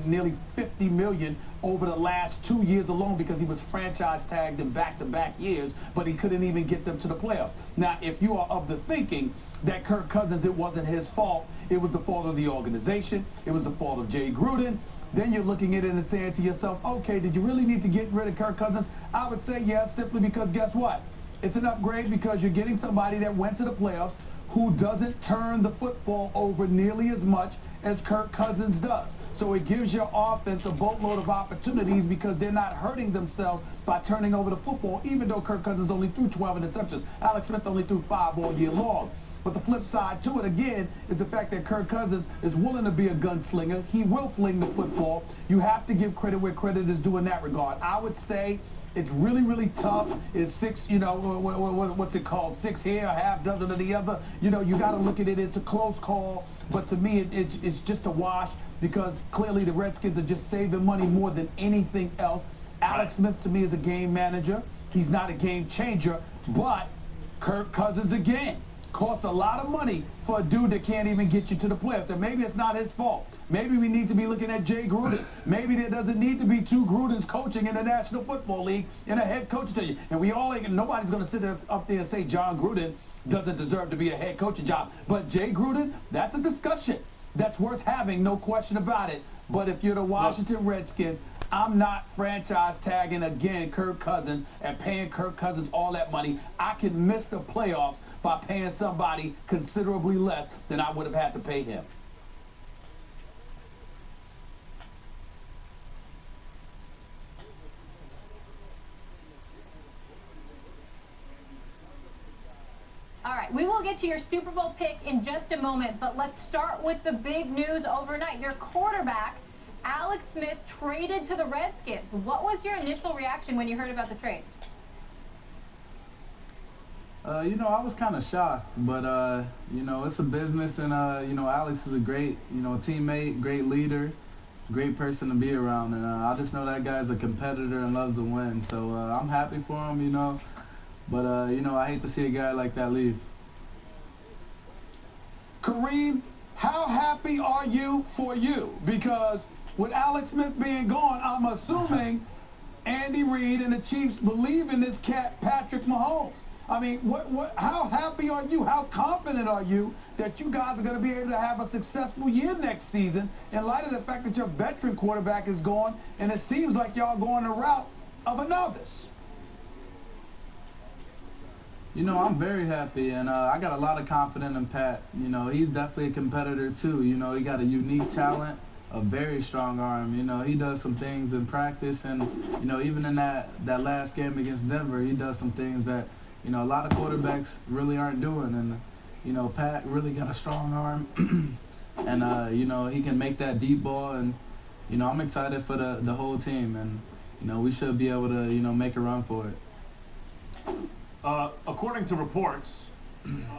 nearly $50 million over the last 2 years alone, because he was franchise tagged in back-to-back years, but he couldn't even get them to the playoffs. Now, if you are of the thinking that Kirk Cousins, it wasn't his fault, it was the fault of the organization, it was the fault of Jay Gruden, then you're looking at it and saying to yourself, okay, did you really need to get rid of Kirk Cousins? I would say yes, simply because guess what? It's an upgrade because you're getting somebody that went to the playoffs who doesn't turn the football over nearly as much as Kirk Cousins does. So it gives your offense a boatload of opportunities because they're not hurting themselves by turning over the football, even though Kirk Cousins only threw 12 interceptions. Alex Smith only threw 5 all year long. But the flip side to it, again, is the fact that Kirk Cousins is willing to be a gunslinger. He will fling the football. You have to give credit where credit is due in that regard. I would say it's really, really tough. It's 6, what's it called? 6 here, a half dozen of the other. You got to look at it. It's a close call. But to me, it's just a wash because clearly the Redskins are just saving money more than anything else. Alex Smith, to me, is a game manager. He's not a game changer. But Kirk Cousins, again, cost a lot of money for a dude that can't even get you to the playoffs. And maybe it's not his fault. Maybe we need to be looking at Jay Gruden. Maybe there doesn't need to be 2 Grudens coaching in the National Football League and a head coach to you. And nobody's going to sit up there and say John Gruden doesn't deserve to be a head coaching job. But Jay Gruden, that's a discussion that's worth having, no question about it. But if you're the Washington Redskins, I'm not franchise tagging again Kirk Cousins and paying Kirk Cousins all that money. I can miss the playoffs by paying somebody considerably less than I would have had to pay him. All right, we will get to your Super Bowl pick in just a moment, but let's start with the big news overnight. Your quarterback, Alex Smith, traded to the Redskins. What was your initial reaction when you heard about the trade? I was kind of shocked, but, it's a business, and, Alex is a great, teammate, great leader. great person to be around, and I just know that guy's a competitor and loves to win. So I'm happy for him, you know. But you know, I hate to see a guy like that leave. Kareem, how happy are you for you? Because with Alex Smith being gone, I'm assuming Andy Reid and the Chiefs believe in this cat, Patrick Mahomes. I mean, how happy are you? How confident are you that you guys are going to be able to have a successful year next season in light of the fact that your veteran quarterback is gone and it seems like y'all going the route of a novice? You know, I'm very happy, and I got a lot of confidence in Pat. You know, he's definitely a competitor too. You know, he got a unique talent, a very strong arm. You know, he does some things in practice, and you know, even in that last game against Denver, he does some things that, you know, a lot of quarterbacks really aren't doing. And you know, Pat really got a strong arm, and you know, he can make that deep ball. And you know, I'm excited for the whole team, and you know, we should be able to, you know, make a run for it. According to reports,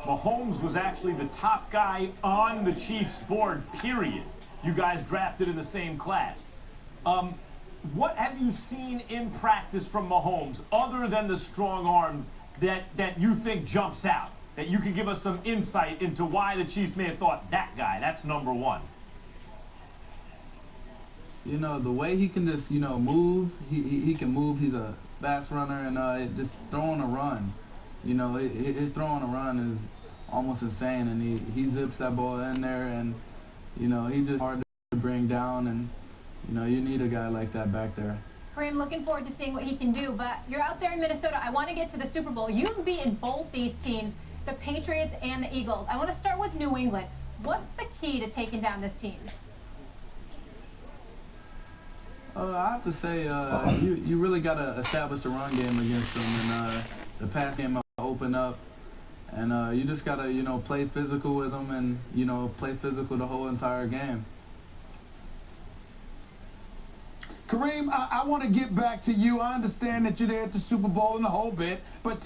Mahomes was actually the top guy on the Chiefs board, period. You guys drafted in the same class. What have you seen in practice from Mahomes, other than the strong arm, that you think jumps out? That you can give us some insight into why the Chiefs may have thought that guy, that's number one. You know, the way he can just, you know, move, he can move. He's a fast runner, and just throwing a run. You know, his throwing a run is almost insane, and he zips that ball in there, and, you know, he's just hard to bring down, and, you know, you need a guy like that back there. Kareem, looking forward to seeing what he can do, but you're out there in Minnesota. I want to get to the Super Bowl. You've beaten both these teams, the Patriots and the Eagles. I want to start with New England. What's the key to taking down this team? I have to say, you really got to establish a run game against them, and the pass game open up, and you just got to, you know, play physical with them, and, you know, play physical the whole entire game. Kareem, I want to get back to you. I understand that you're there at the Super Bowl and the whole bit, but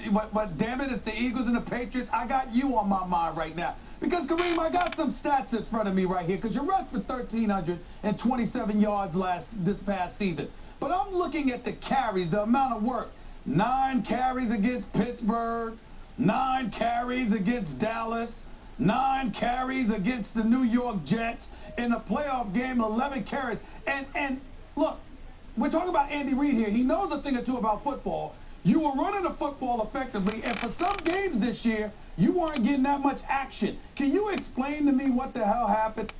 damn it, it's the Eagles and the Patriots. I got you on my mind right now. Because, Kareem, I got some stats in front of me right here, because you rushed for 1,327 yards this past season. But I'm looking at the carries, the amount of work. 9 carries against Pittsburgh, 9 carries against Dallas, 9 carries against the New York Jets. In the playoff game, 11 carries. And look, we're talking about Andy Reid here. He knows a thing or two about football. You were running the football effectively, and for some games this year, you weren't getting that much action. Can you explain to me what the hell happened?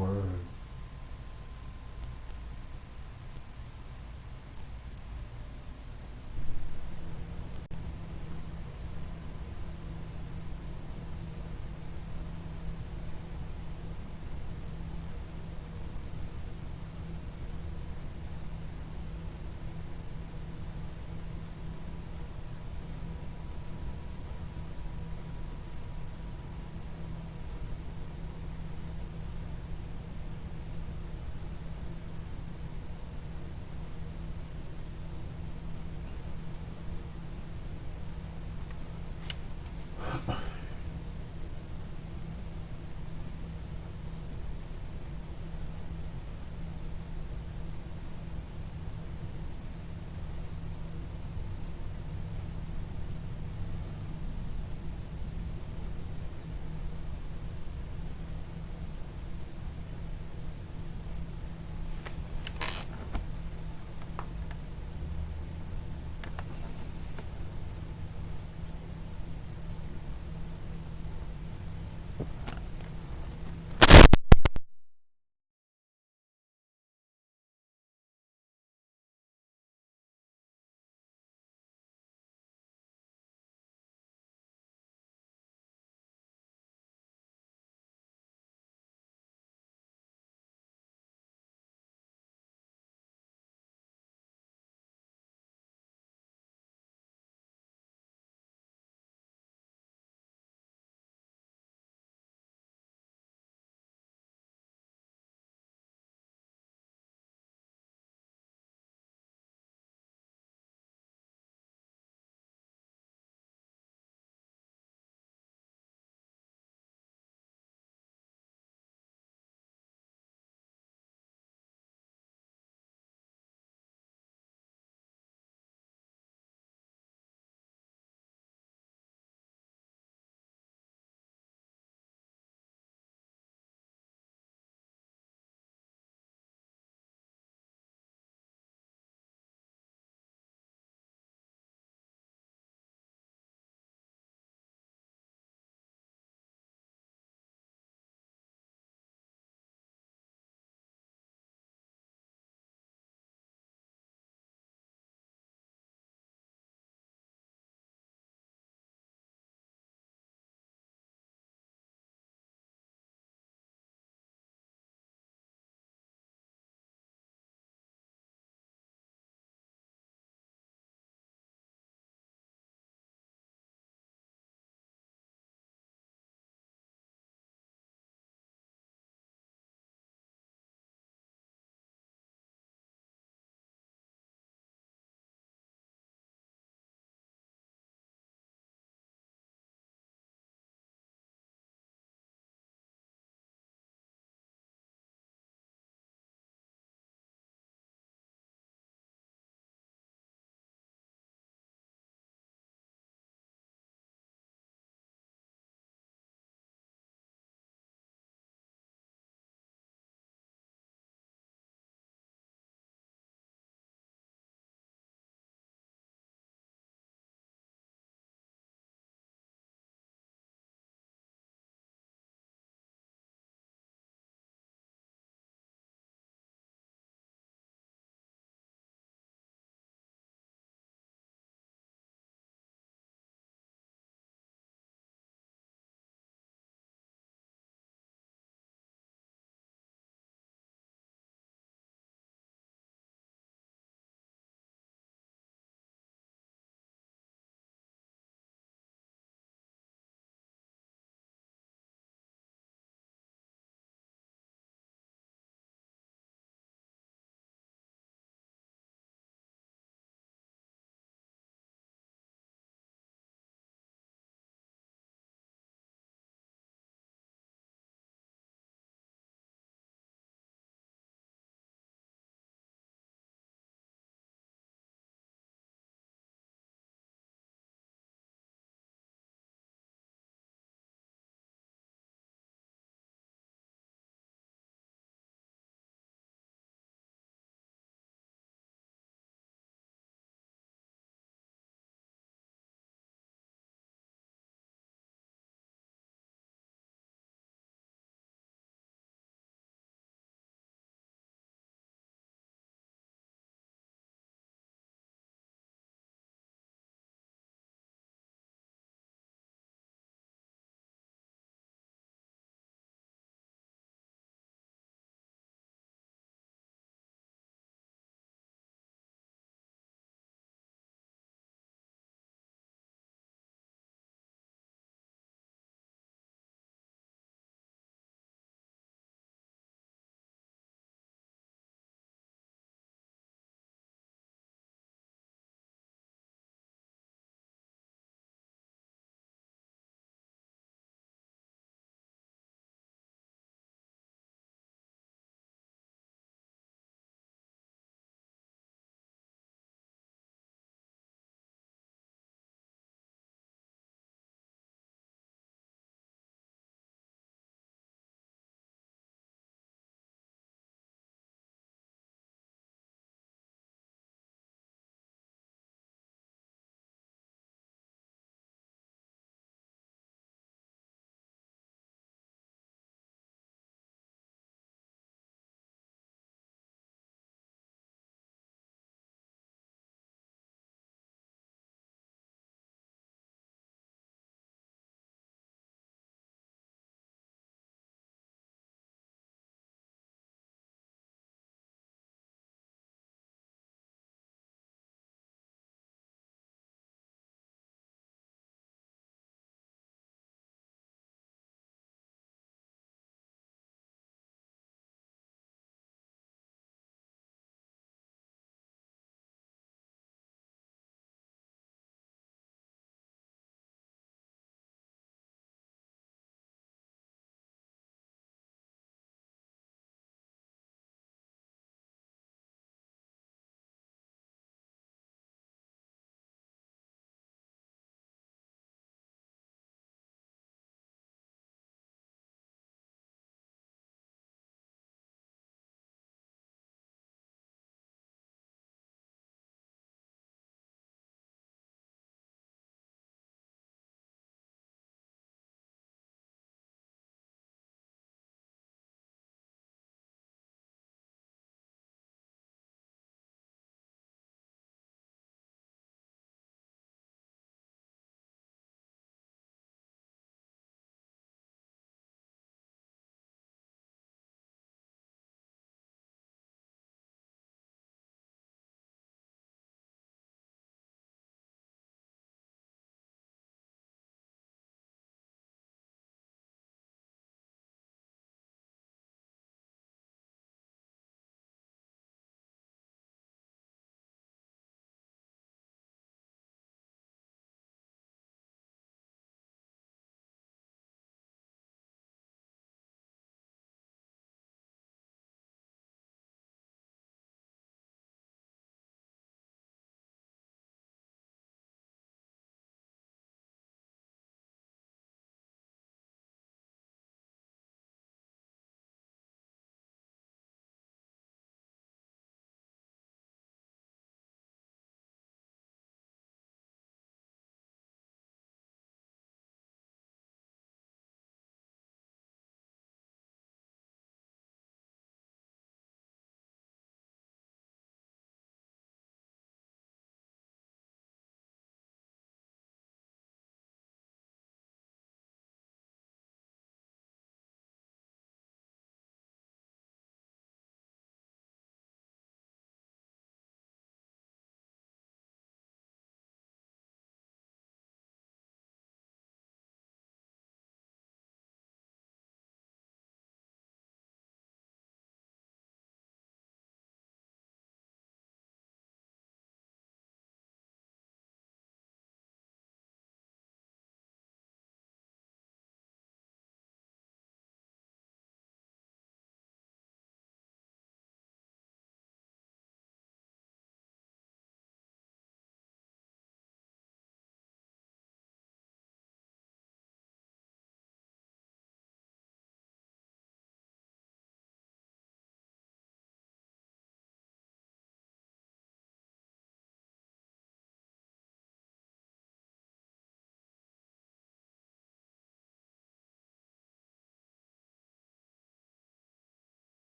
Word.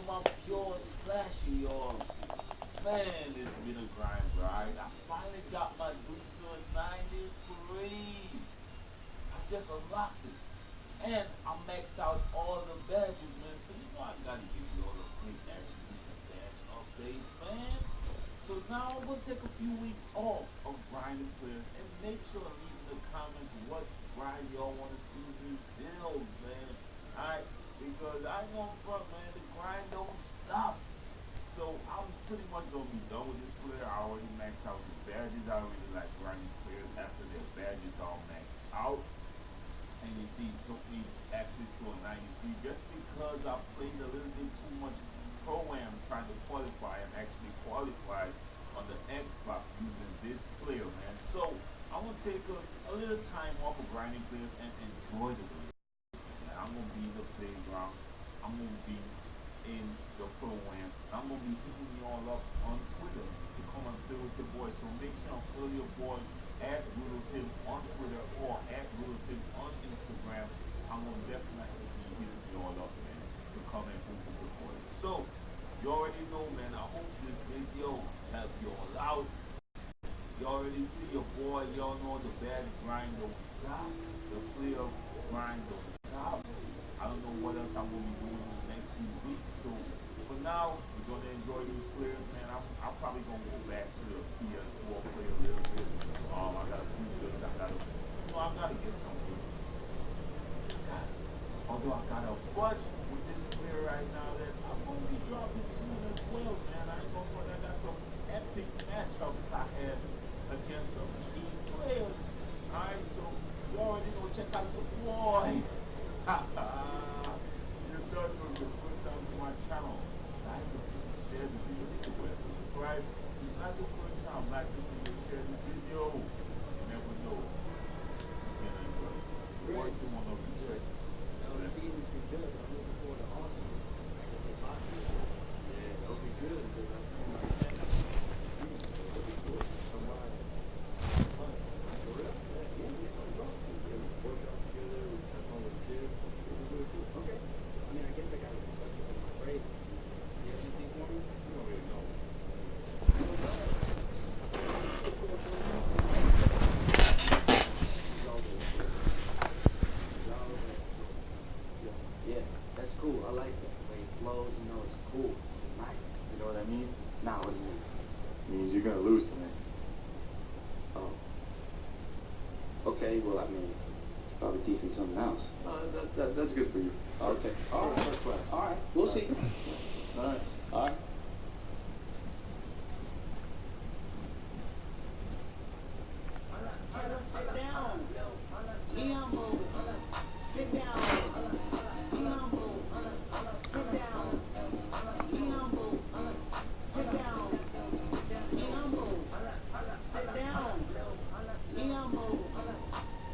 my pure slashy, y'all. Man, it's been a grind, right? I finally got my dude to a 93. I just unlocked it. And I maxed out all the badges, man. So you know I gotta give you all the quick action badge updates, man. So now I'm gonna take a few weeks off of grinding players and make sure to leave in the comments what grind y'all wanna see me build, man. Alright? Because I know front, man, the grind don't stop. So I'm pretty much gonna be done with this player. I already maxed out the badges. I already like grinding players after their badges all maxed out. And you see, it took me actually to a 93 just because I played a little bit too much Pro Am trying to qualify. I'm actually qualified on the Xbox using this player, man. So I'm gonna take a little time off of grinding players and enjoy the game. I'm gonna be in the playground. I'm gonna be in the Pro Am. I'm gonna be hitting y'all up on Twitter to come and play with your boys. So make sure to follow your boy at Riddleton on Twitter or at Riddleton on Instagram. I'm gonna definitely be hitting y'all up, man, to come and play with your boys. So you already know, man. I hope this video helped y'all out. You already see your boy. Y'all know the bad grind don't stop. The player grind don't stop. I don't know what else I'm gonna be doing in the next few weeks. So for now, we're gonna enjoy these players, man. I'm probably gonna go back to the PS4 play a little bit. I got a few good. I gotta get something. Although I got a bunch with this player right now that I'm gonna be dropping soon as well, man. I ain't gonna front. I got some epic matchups I had against some key players. Alright, so you already know, check out the boy. If that was the first time to my channel, like the video, share the video, subscribe. It's not the first time, like the video, share the video. You never know. You can enjoy it. Or you want to be good. The season's been good. I'm looking forward to Austin. Yeah, that'll be good because I'm cool. I like that. The way it flows, you know, it's cool. It's nice. You know what I mean? Nah, what does it mean? It means you're gonna lose tonight. Oh. Okay, well, I mean, it's probably teach me something else. That's good for you. Okay. All right. First class. All right. We'll see. All right. All right. Sit down. Be humble. Sit down. Be humble. Sit down. Be humble. Sit down. Be humble. Sit down. Be humble.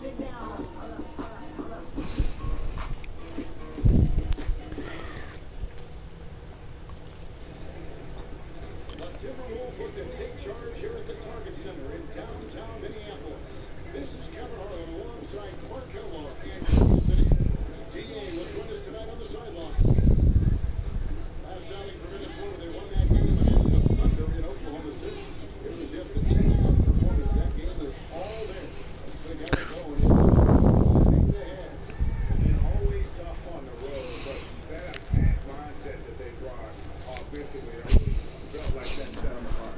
Sit down. The Timberwolves look to take charge here at the Target Center in downtown Minneapolis. This is Kevin Harlan alongside Clark Kellogg and D.A. will join us tonight on the sideline. Last outing for Minnesota, they won that game against the Thunder in Oklahoma City. It was just a textbook performance. That game is all there. They got to go and stay ahead. And always tough on the road, but that attack mindset that they brought offensively, I really felt like that set them apart.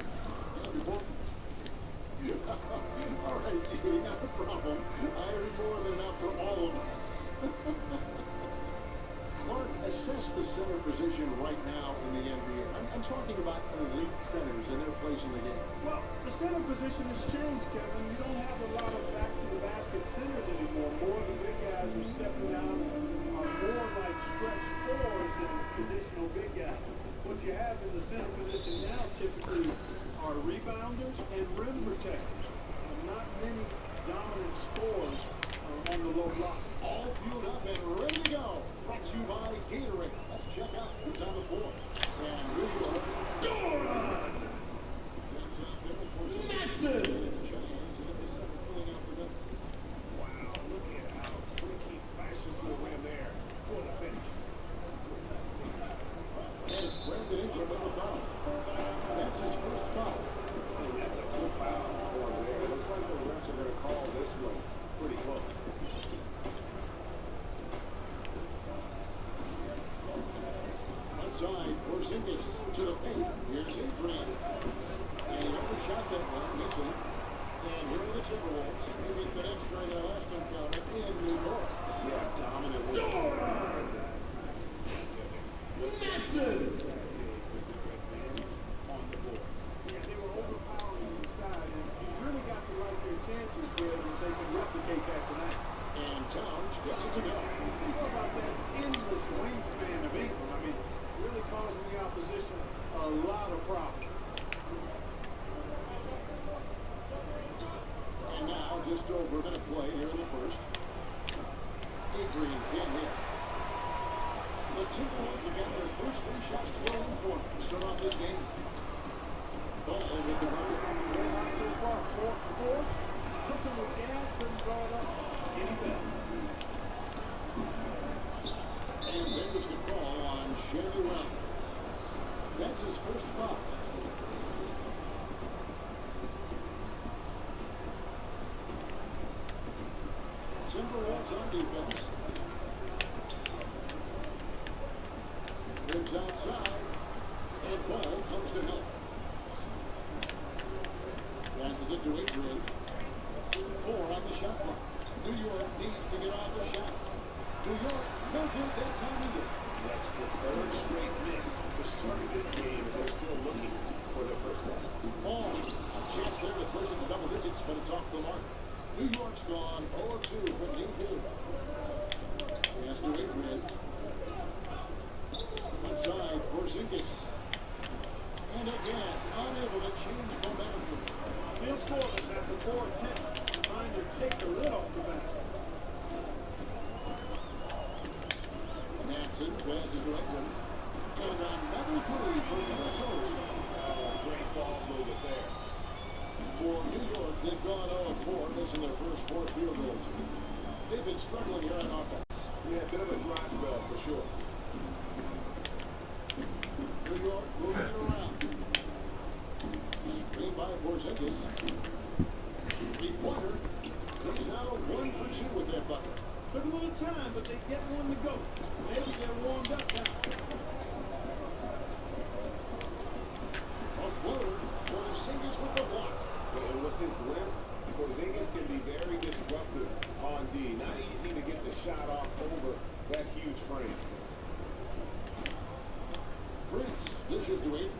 All right, G, not a problem. Iron's more than enough for all of us. Clark, assess the center position right now in the NBA. I'm talking about elite centers and their place in the game. Well, the center position has changed, Kevin. You don't have a lot of back-to-the-basket centers anymore. More of the big guys are stepping down are more like stretch fours than traditional big guys. What you have in the center position now typically are rebounders and rim protectors. Not many dominant scorers on the low block. All fueled up and ready to go. Brought to you by Gatorade. Let's check out who's on the floor. And here's the good. Matson. Wow, look at how quick he flashes to the rim there for the finish. And Nancy. And here are the Timberwolves. Maybe the next during their last encounter in New York. Yeah, dominant win. Nancy! On the board. Yeah, they were overpowering inside, and you really got to like their chances there if they can replicate that tonight. And Towns gets it to go. Think about that endless wingspan of Ingram. I mean, really causing the opposition a lot of problems. And now just over a minute play here in the first. Adrian can't hit. The Timberwolves have got their first 3 shots to go in for them to start off this game. Ball with the bucket. So far, fourth. Cooking with gas, doesn't draw it up any better. And there's the call on Shelly Round. That's his first foul. Timberwolves on defense. Moves outside. And ball comes to Hill. Passes it to Adrian. 4 on the shot clock. New York needs to get off the shot. New York, no good that time either. That's the 3rd straight miss to start this game, and they're still looking for their first basket. Ball. A chance there to push it to double digits, but it's off the mark. New York's gone 0-2 from game 2. Pass to Adrian. Outside, Porzingis. And again, unable to change momentum. Bill scoreless after 4 attempts, trying to take the lid off the basket. Nansen passes to Ingram. And another 3 for Minnesota. Great ball movement there. For New York, they've gone 0-4, missing their first 4 field goals. They've been struggling here on offense. Yeah, a bit of a dry spell for sure. New York moving it around. Screen by Porzingis. 3-pointer. He's now 1 for 2 with that bucket. Took a little time, but they get one to go. Maybe they're warmed up now. A floater. Porzingis with the block. And with his length, Porzingis can be very disruptive on D. Not easy to get the shot off over that huge frame. Prince dishes to Adrian.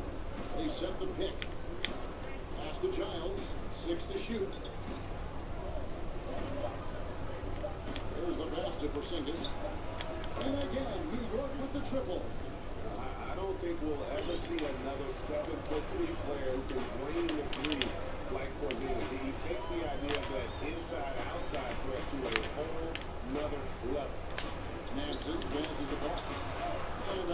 They set the pick. Pass to Giles. 6 to shoot. There's the pass to Porzingis. And again, New York with the triple. I don't think we'll ever see another 7'3" player who can bring the 3 like Porzingis. He takes the idea of that inside-outside threat to a whole nother level. Nansen passes the ball. And